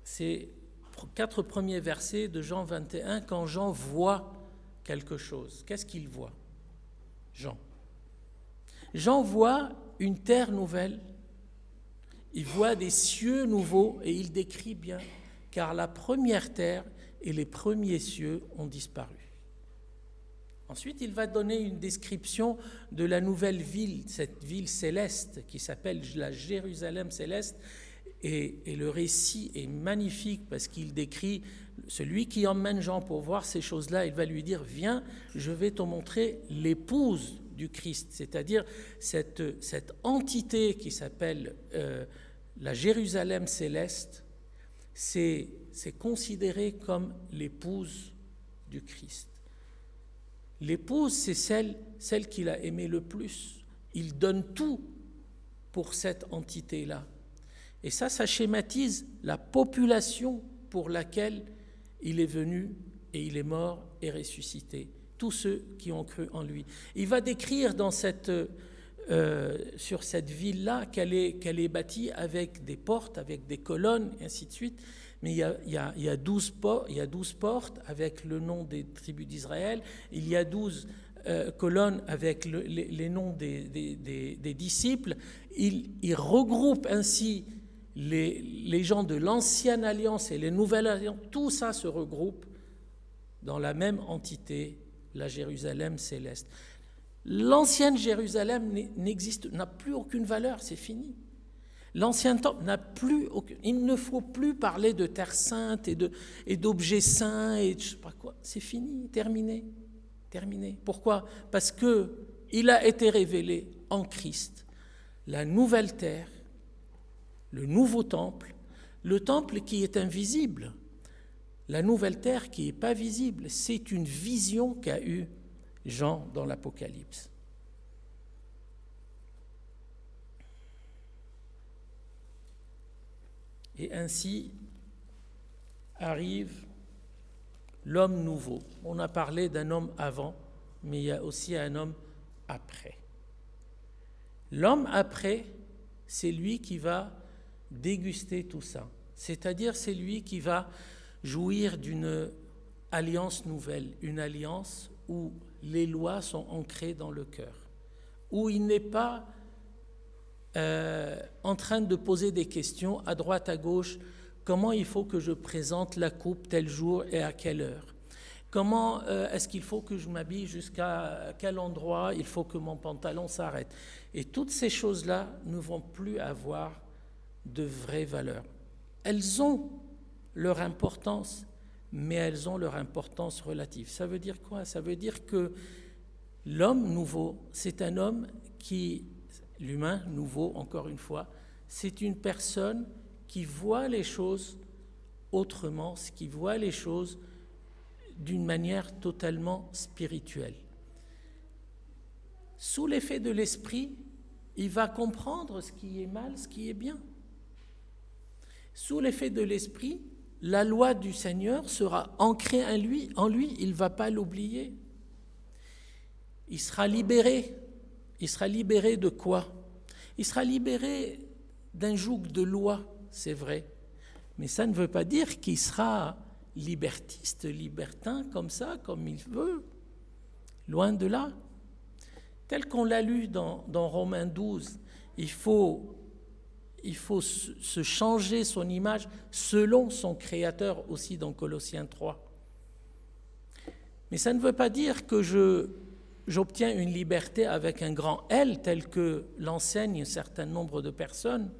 C'est 4 premiers versets de Jean 21, quand Jean voit quelque chose. Qu'est-ce qu'il voit? Jean voit une terre nouvelle, il voit des cieux nouveaux, et il décrit bien, car la première terre et les premiers cieux ont disparu. Ensuite, il va donner une description de la nouvelle ville, cette ville céleste qui s'appelle la Jérusalem céleste, et le récit est magnifique parce qu'il décrit celui qui emmène Jean pour voir ces choses-là. Il va lui dire « Viens, je vais te montrer l'épouse du Christ », c'est-à-dire cette entité qui s'appelle la Jérusalem céleste, c'est considéré comme l'épouse du Christ. L'épouse, c'est celle qu'il a aimée le plus. Il donne tout pour cette entité-là. Et ça schématise la population pour laquelle il est venu et il est mort et ressuscité. Tous ceux qui ont cru en lui. Il va décrire sur cette ville-là qu'elle est bâtie avec des portes, avec des colonnes, et ainsi de suite. Mais il y a 12 portes avec le nom des tribus d'Israël. Il y a 12 colonnes avec les noms des disciples. Il regroupe ainsi les gens de l'Ancienne Alliance et les Nouvelles Alliances. Tout ça se regroupe dans la même entité, la Jérusalem céleste. L'ancienne Jérusalem n'a plus aucune valeur, c'est fini. L'ancien temple n'a plus aucun... Il ne faut plus parler de terre sainte et d'objets saints et de je sais pas quoi. C'est fini, terminé. Pourquoi ? Parce qu'il a été révélé en Christ la nouvelle terre, le nouveau temple, le temple qui est invisible, la nouvelle terre qui n'est pas visible. C'est une vision qu'a eue Jean dans l'Apocalypse. Et ainsi arrive l'homme nouveau. On a parlé d'un homme avant, mais il y a aussi un homme après. L'homme après, c'est lui qui va déguster tout ça. C'est-à-dire, c'est lui qui va jouir d'une alliance nouvelle, une alliance où les lois sont ancrées dans le cœur, où il n'est pas en train de poser des questions à droite, à gauche. Comment il faut que je présente la coupe tel jour et à quelle heure ? Comment est-ce qu'il faut que je m'habille jusqu'à quel endroit ? Il faut que mon pantalon s'arrête. Et toutes ces choses-là ne vont plus avoir de vraie valeur. Elles ont leur importance, mais elles ont leur importance relative. Ça veut dire quoi ? Ça veut dire que l'homme nouveau, c'est un homme qui... L'humain nouveau, encore une fois, c'est une personne qui voit les choses autrement, qui voit les choses d'une manière totalement spirituelle. Sous l'effet de l'esprit, il va comprendre ce qui est mal, ce qui est bien. Sous l'effet de l'esprit, la loi du Seigneur sera ancrée en lui, il ne va pas l'oublier. Il sera libéré. Il sera libéré de quoi ? Il sera libéré d'un joug de loi, c'est vrai. Mais ça ne veut pas dire qu'il sera libertiste, libertin, comme ça, comme il veut. Loin de là. Tel qu'on l'a lu dans Romains 12, il faut se changer son image selon son Créateur, aussi dans Colossiens 3. Mais ça ne veut pas dire que j'obtiens une liberté avec un grand L, tel que l'enseigne un certain nombre de personnes,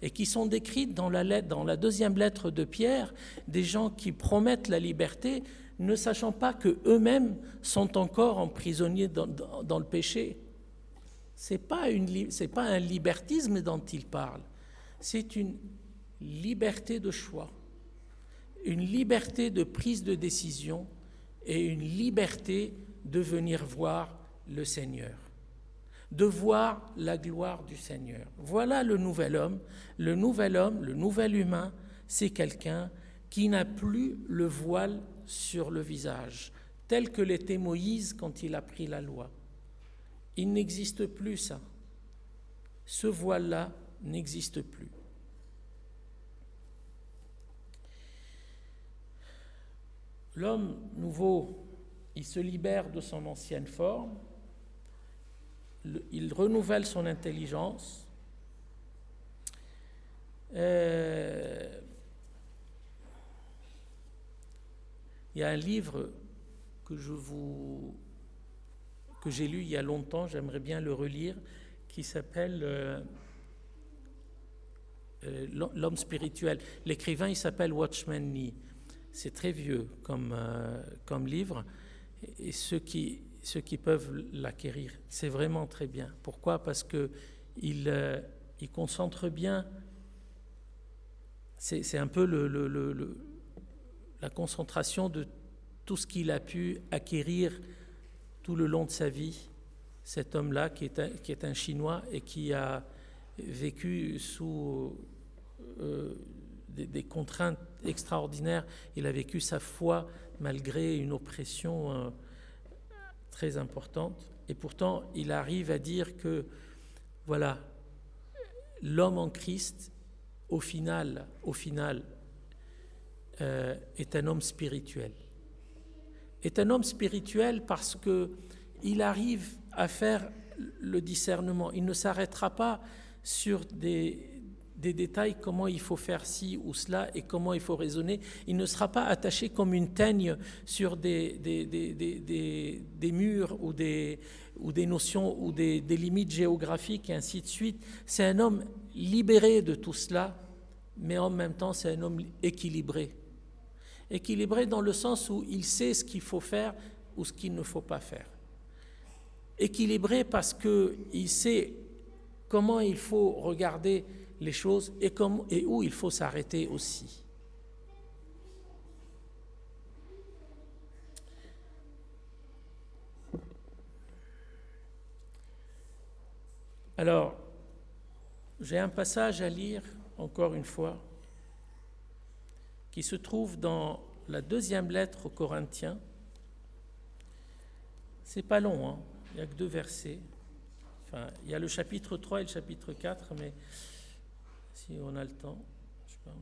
et qui sont décrites dans la deuxième lettre de Pierre, des gens qui promettent la liberté, ne sachant pas qu'eux-mêmes sont encore emprisonnés dans le péché. C'est pas un libertisme dont il parle, c'est une liberté de choix, une liberté de prise de décision et une liberté de venir voir le Seigneur, de voir la gloire du Seigneur. Voilà le nouvel homme. Le nouvel humain, c'est quelqu'un qui n'a plus le voile sur le visage, tel que l'était Moïse quand il a pris la loi. Il n'existe plus ça. Ce voile-là n'existe plus. L'homme nouveau, il se libère de son ancienne forme, il renouvelle son intelligence. Il y a un livre que j'ai lu il y a longtemps, j'aimerais bien le relire, qui s'appelle L'homme spirituel. L'écrivain, il s'appelle Watchman Nee. C'est très vieux comme livre, et ceux qui peuvent l'acquérir, c'est vraiment très bien. Pourquoi ? Parce qu'il concentre bien, c'est un peu la concentration de tout ce qu'il a pu acquérir tout le long de sa vie, cet homme-là qui est un Chinois et qui a vécu sous des contraintes extraordinaires. Il a vécu sa foi malgré une oppression très importante. Et pourtant, il arrive à dire que, voilà, l'homme en Christ, au final, est un homme spirituel. Est un homme spirituel parce qu'il arrive à faire le discernement. Il ne s'arrêtera pas sur des détails, comment il faut faire ci ou cela et comment il faut raisonner. Il ne sera pas attaché comme une teigne sur des murs ou des notions ou des limites géographiques et ainsi de suite. C'est un homme libéré de tout cela, mais en même temps c'est un homme équilibré. Équilibré dans le sens où il sait ce qu'il faut faire ou ce qu'il ne faut pas faire. Équilibré parce qu'il sait comment il faut regarder les choses et où il faut s'arrêter aussi. Alors, j'ai un passage à lire, encore une fois, qui se trouve dans la 2e lettre aux Corinthiens. C'est pas long, hein, il n'y a que 2 versets. Enfin, il y a le chapitre 3 et le chapitre 4, mais si on a le temps, je sais pas,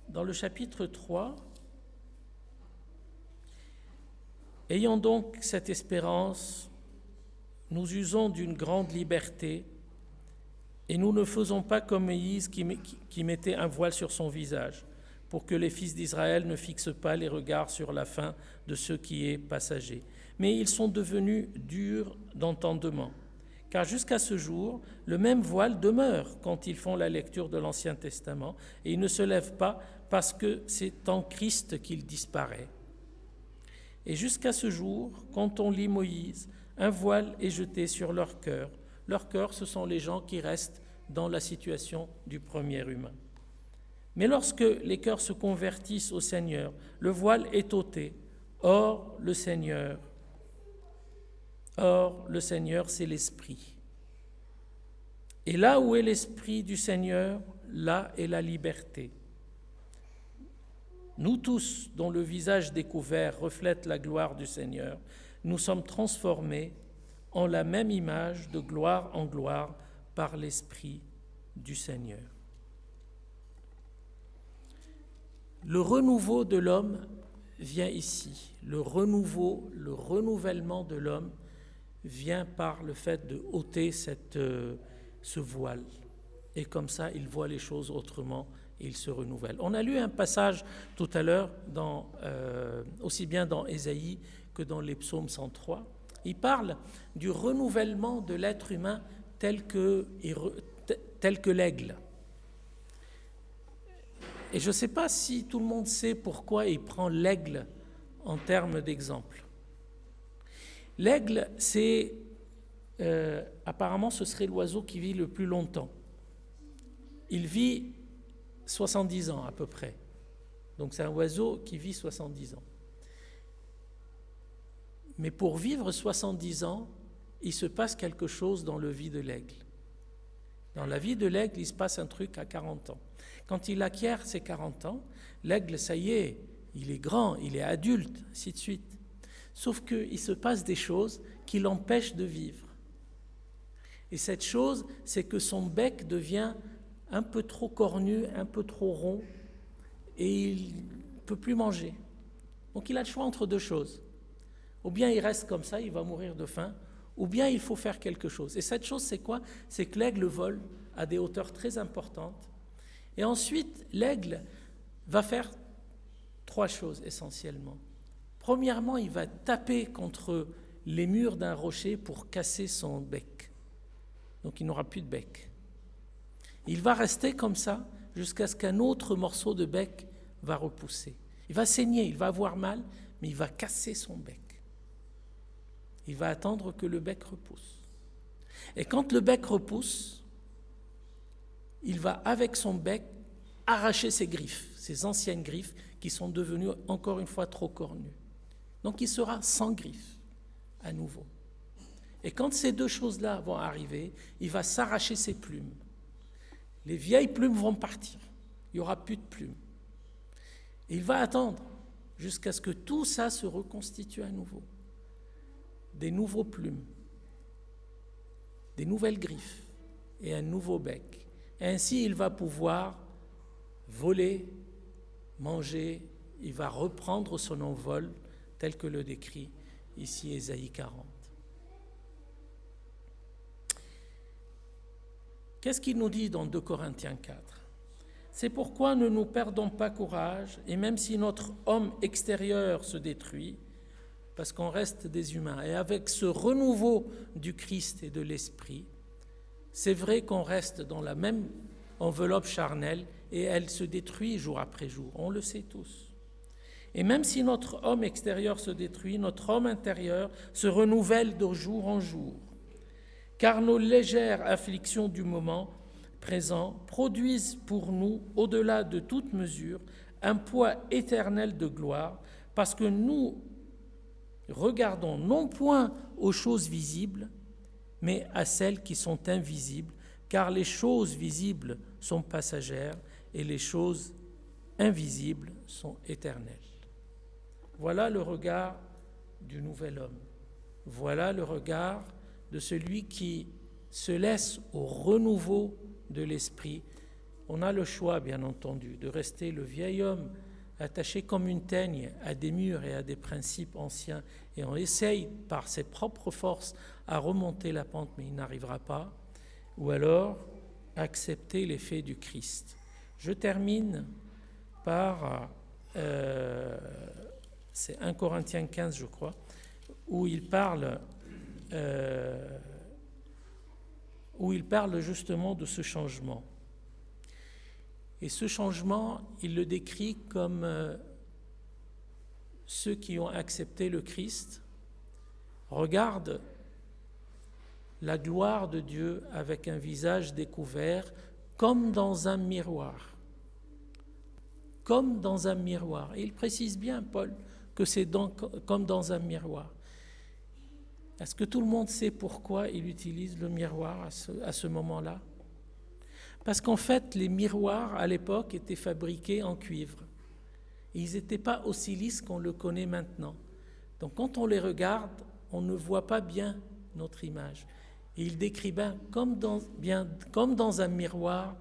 dans le chapitre 3, ayant donc cette espérance, nous usons d'une grande liberté et nous ne faisons pas comme Moïse qui mettait un voile sur son visage, pour que les fils d'Israël ne fixent pas les regards sur la fin de ce qui est passager. Mais ils sont devenus durs d'entendement. Car jusqu'à ce jour, le même voile demeure quand ils font la lecture de l'Ancien Testament, et il ne se lève pas parce que c'est en Christ qu'il disparaît. Et jusqu'à ce jour, quand on lit Moïse, un voile est jeté sur leur cœur. Leur cœur, ce sont les gens qui restent dans la situation du premier humain. Mais lorsque les cœurs se convertissent au Seigneur, le voile est ôté. Or, le Seigneur, c'est l'Esprit. Et là où est l'Esprit du Seigneur, là est la liberté. Nous tous, dont le visage découvert reflète la gloire du Seigneur, nous sommes transformés en la même image de gloire en gloire par l'Esprit du Seigneur. Le renouveau de l'homme vient ici. Le renouvellement de l'homme vient par le fait de ôter ce voile. Et comme ça, il voit les choses autrement et il se renouvelle. On a lu un passage tout à l'heure, aussi bien dans Ésaïe que dans les psaumes 103. Il parle du renouvellement de l'être humain tel que l'aigle. Et je ne sais pas si tout le monde sait pourquoi il prend l'aigle en termes d'exemple. L'aigle, apparemment, ce serait l'oiseau qui vit le plus longtemps. Il vit 70 ans à peu près. Donc c'est un oiseau qui vit 70 ans. Mais pour vivre 70 ans, il se passe quelque chose dans la vie de l'aigle. Dans la vie de l'aigle, il se passe un truc à 40 ans. Quand il acquiert ses 40 ans, l'aigle, ça y est, il est grand, il est adulte, ainsi de suite. Sauf qu'il se passe des choses qui l'empêchent de vivre. Et cette chose, c'est que son bec devient un peu trop cornu, un peu trop rond, et il ne peut plus manger. Donc il a le choix entre 2 choses. Ou bien il reste comme ça, il va mourir de faim, ou bien il faut faire quelque chose. Et cette chose, c'est quoi? C'est que l'aigle vole à des hauteurs très importantes. Et ensuite, l'aigle va faire 3 choses essentiellement. Premièrement, il va taper contre les murs d'un rocher pour casser son bec. Donc il n'aura plus de bec. Il va rester comme ça jusqu'à ce qu'un autre morceau de bec va repousser. Il va saigner, il va avoir mal, mais il va casser son bec. Il va attendre que le bec repousse. Et quand le bec repousse, il va avec son bec arracher ses griffes. ces anciennes griffes qui sont devenues encore une fois trop cornues. Donc il sera sans griffes à nouveau. Et quand ces deux choses-là vont arriver, il va s'arracher ses plumes. Les vieilles plumes vont partir. Il n'y aura plus de plumes. Et il va attendre jusqu'à ce que tout ça se reconstitue à nouveau. Des nouveaux plumes, des nouvelles griffes et un nouveau bec. Et ainsi, il va pouvoir voler, manger, il va reprendre son envol tel que le décrit ici Ésaïe 40. Qu'est-ce qu'il nous dit dans 2 Corinthiens 4 ? C'est pourquoi ne nous perdons pas courage, et même si notre homme extérieur se détruit, parce qu'on reste des humains, et avec ce renouveau du Christ et de l'Esprit, c'est vrai qu'on reste dans la même enveloppe charnelle, et elle se détruit jour après jour, on le sait tous. Et même si notre homme extérieur se détruit, notre homme intérieur se renouvelle de jour en jour. Car nos légères afflictions du moment présent produisent pour nous, au-delà de toute mesure, un poids éternel de gloire, parce que nous regardons non point aux choses visibles, mais à celles qui sont invisibles, car les choses visibles sont passagères et les choses invisibles sont éternelles. Voilà le regard du nouvel homme. Voilà le regard de celui qui se laisse au renouveau de l'esprit. On a le choix, bien entendu, de rester le vieil homme attaché comme une teigne à des murs et à des principes anciens, et on essaye par ses propres forces à remonter la pente, mais il n'arrivera pas, ou alors accepter l'effet du Christ. Je termine par, c'est 1 Corinthiens 15, je crois, où il parle justement de ce changement. Et ce changement, il le décrit comme ceux qui ont accepté le Christ regardent la gloire de Dieu avec un visage découvert comme dans un miroir. Comme dans un miroir. Et il précise bien, Paul, que c'est comme dans un miroir. Est-ce que tout le monde sait pourquoi il utilise le miroir à ce moment-là ? Parce qu'en fait, les miroirs, à l'époque, étaient fabriqués en cuivre. Et ils n'étaient pas aussi lisses qu'on le connaît maintenant. Donc quand on les regarde, on ne voit pas bien notre image. Et il décrit bien comme dans un miroir,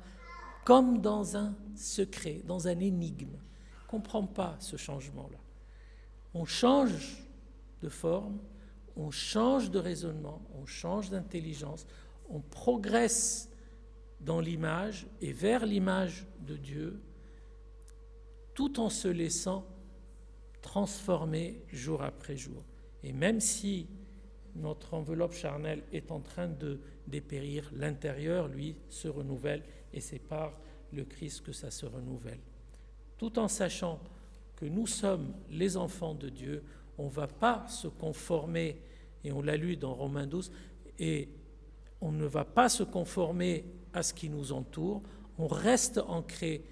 comme dans un secret, dans un énigme. On ne comprend pas ce changement-là. On change de forme, on change de raisonnement, on change d'intelligence, on progresse dans l'image et vers l'image de Dieu, tout en se laissant transformer jour après jour. Et même si notre enveloppe charnelle est en train de dépérir, l'intérieur, lui, se renouvelle, et c'est par le Christ que ça se renouvelle. Tout en sachant que nous sommes les enfants de Dieu, on ne va pas se conformer, et on l'a lu dans Romains 12, et on ne va pas se conformer à ce qui nous entoure, on reste ancré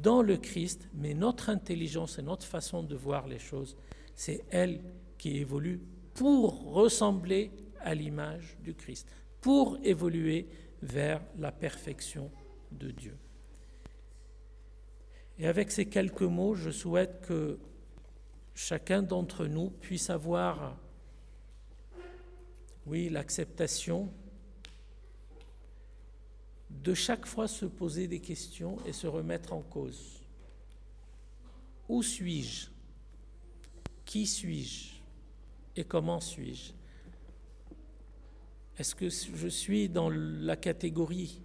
dans le Christ, mais notre intelligence et notre façon de voir les choses, c'est elle qui évolue pour ressembler à l'image du Christ, pour évoluer vers la perfection de Dieu. Et avec ces quelques mots, je souhaite que chacun d'entre nous puisse avoir, l'acceptation de chaque fois se poser des questions et se remettre en cause. Où suis-je ? Qui suis-je ? Et comment suis-je ? Est-ce que je suis dans la catégorie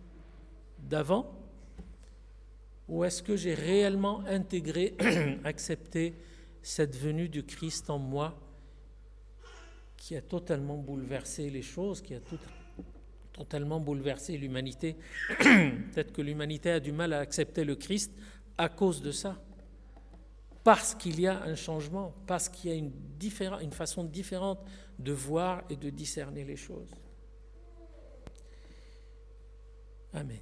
d'avant ? Ou est-ce que j'ai réellement intégré, accepté cette venue du Christ en moi qui a totalement bouleversé les choses, qui a totalement bouleversé l'humanité. Peut-être que l'humanité a du mal à accepter le Christ à cause de ça. Parce qu'il y a un changement, parce qu'il y a une façon différente de voir et de discerner les choses. Amen.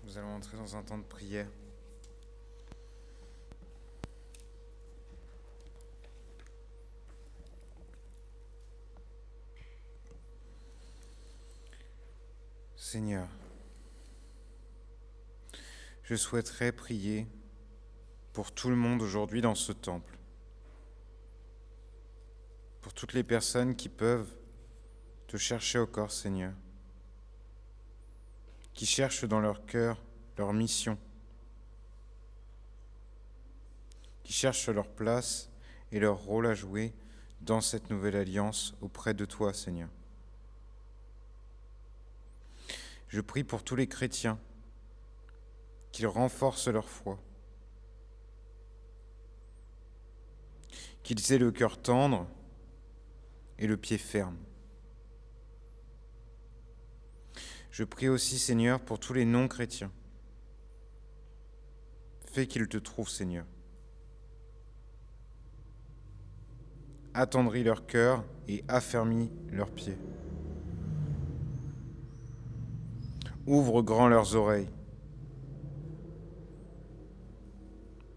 Nous allons entrer dans un temps de prière. Seigneur, je souhaiterais prier pour tout le monde aujourd'hui dans ce temple, pour toutes les personnes qui peuvent te chercher au corps, Seigneur, qui cherchent dans leur cœur leur mission, qui cherchent leur place et leur rôle à jouer dans cette nouvelle alliance auprès de toi, Seigneur. Je prie pour tous les chrétiens qu'ils renforcent leur foi, qu'ils aient le cœur tendre et le pied ferme. Je prie aussi, Seigneur, pour tous les non-chrétiens. Fais qu'ils te trouvent, Seigneur. Attendris leur cœur et affermis leurs pieds. Ouvre grand leurs oreilles.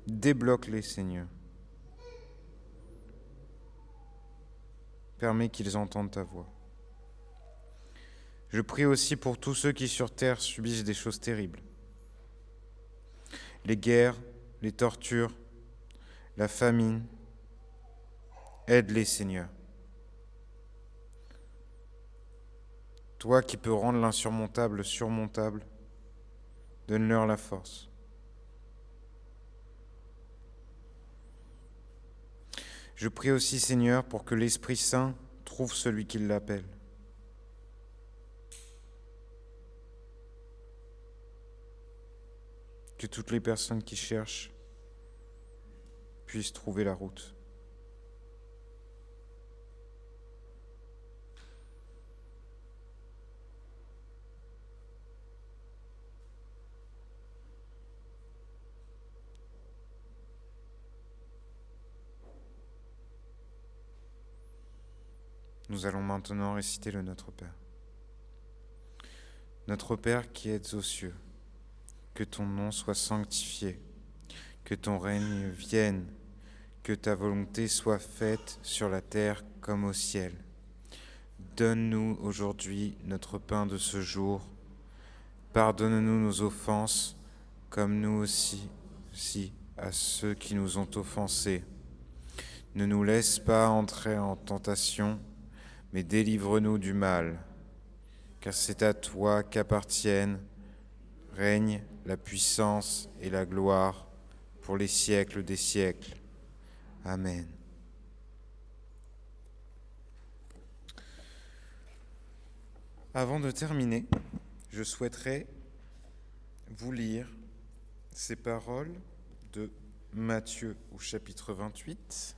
Débloque-les, Seigneur. Permets qu'ils entendent ta voix. Je prie aussi pour tous ceux qui sur terre subissent des choses terribles. Les guerres, les tortures, la famine. Aide-les, Seigneur. Toi qui peux rendre l'insurmontable surmontable, donne-leur la force. Je prie aussi, Seigneur, pour que l'Esprit Saint trouve celui qui l'appelle. Que toutes les personnes qui cherchent puissent trouver la route. Nous allons maintenant réciter le Notre Père. Notre Père qui êtes aux cieux, que ton nom soit sanctifié, que ton règne vienne, que ta volonté soit faite sur la terre comme au ciel. Donne-nous aujourd'hui notre pain de ce jour. Pardonne-nous nos offenses, comme nous aussi à ceux qui nous ont offensés. Ne nous laisse pas entrer en tentation, mais délivre-nous du mal, car c'est à toi qu'appartiennent, règne la puissance et la gloire pour les siècles des siècles. Amen. Avant de terminer, je souhaiterais vous lire ces paroles de Matthieu au chapitre 28,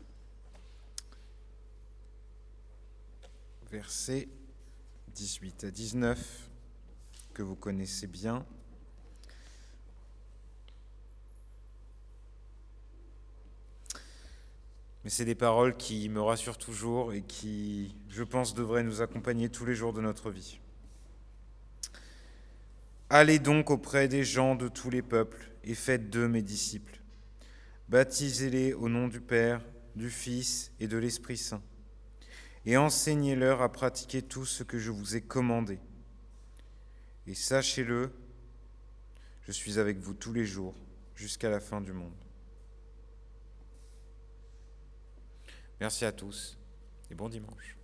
versets 18 à 19, que vous connaissez bien. Mais c'est des paroles qui me rassurent toujours et qui, je pense, devraient nous accompagner tous les jours de notre vie. Allez donc auprès des gens de tous les peuples et faites d'eux mes disciples. Baptisez-les au nom du Père, du Fils et de l'Esprit Saint. Et enseignez-leur à pratiquer tout ce que je vous ai commandé. Et sachez-le, je suis avec vous tous les jours, jusqu'à la fin du monde. Merci à tous et bon dimanche.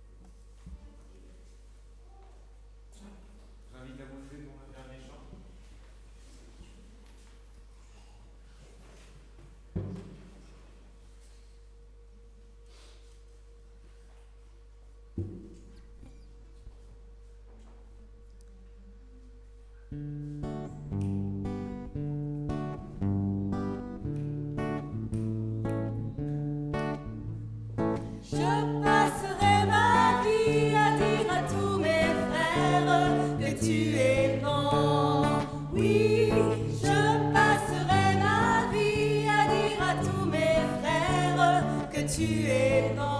Je passerai ma vie à dire à tous mes frères que tu es bon. Oui, je passerai ma vie à dire à tous mes frères que tu es bon.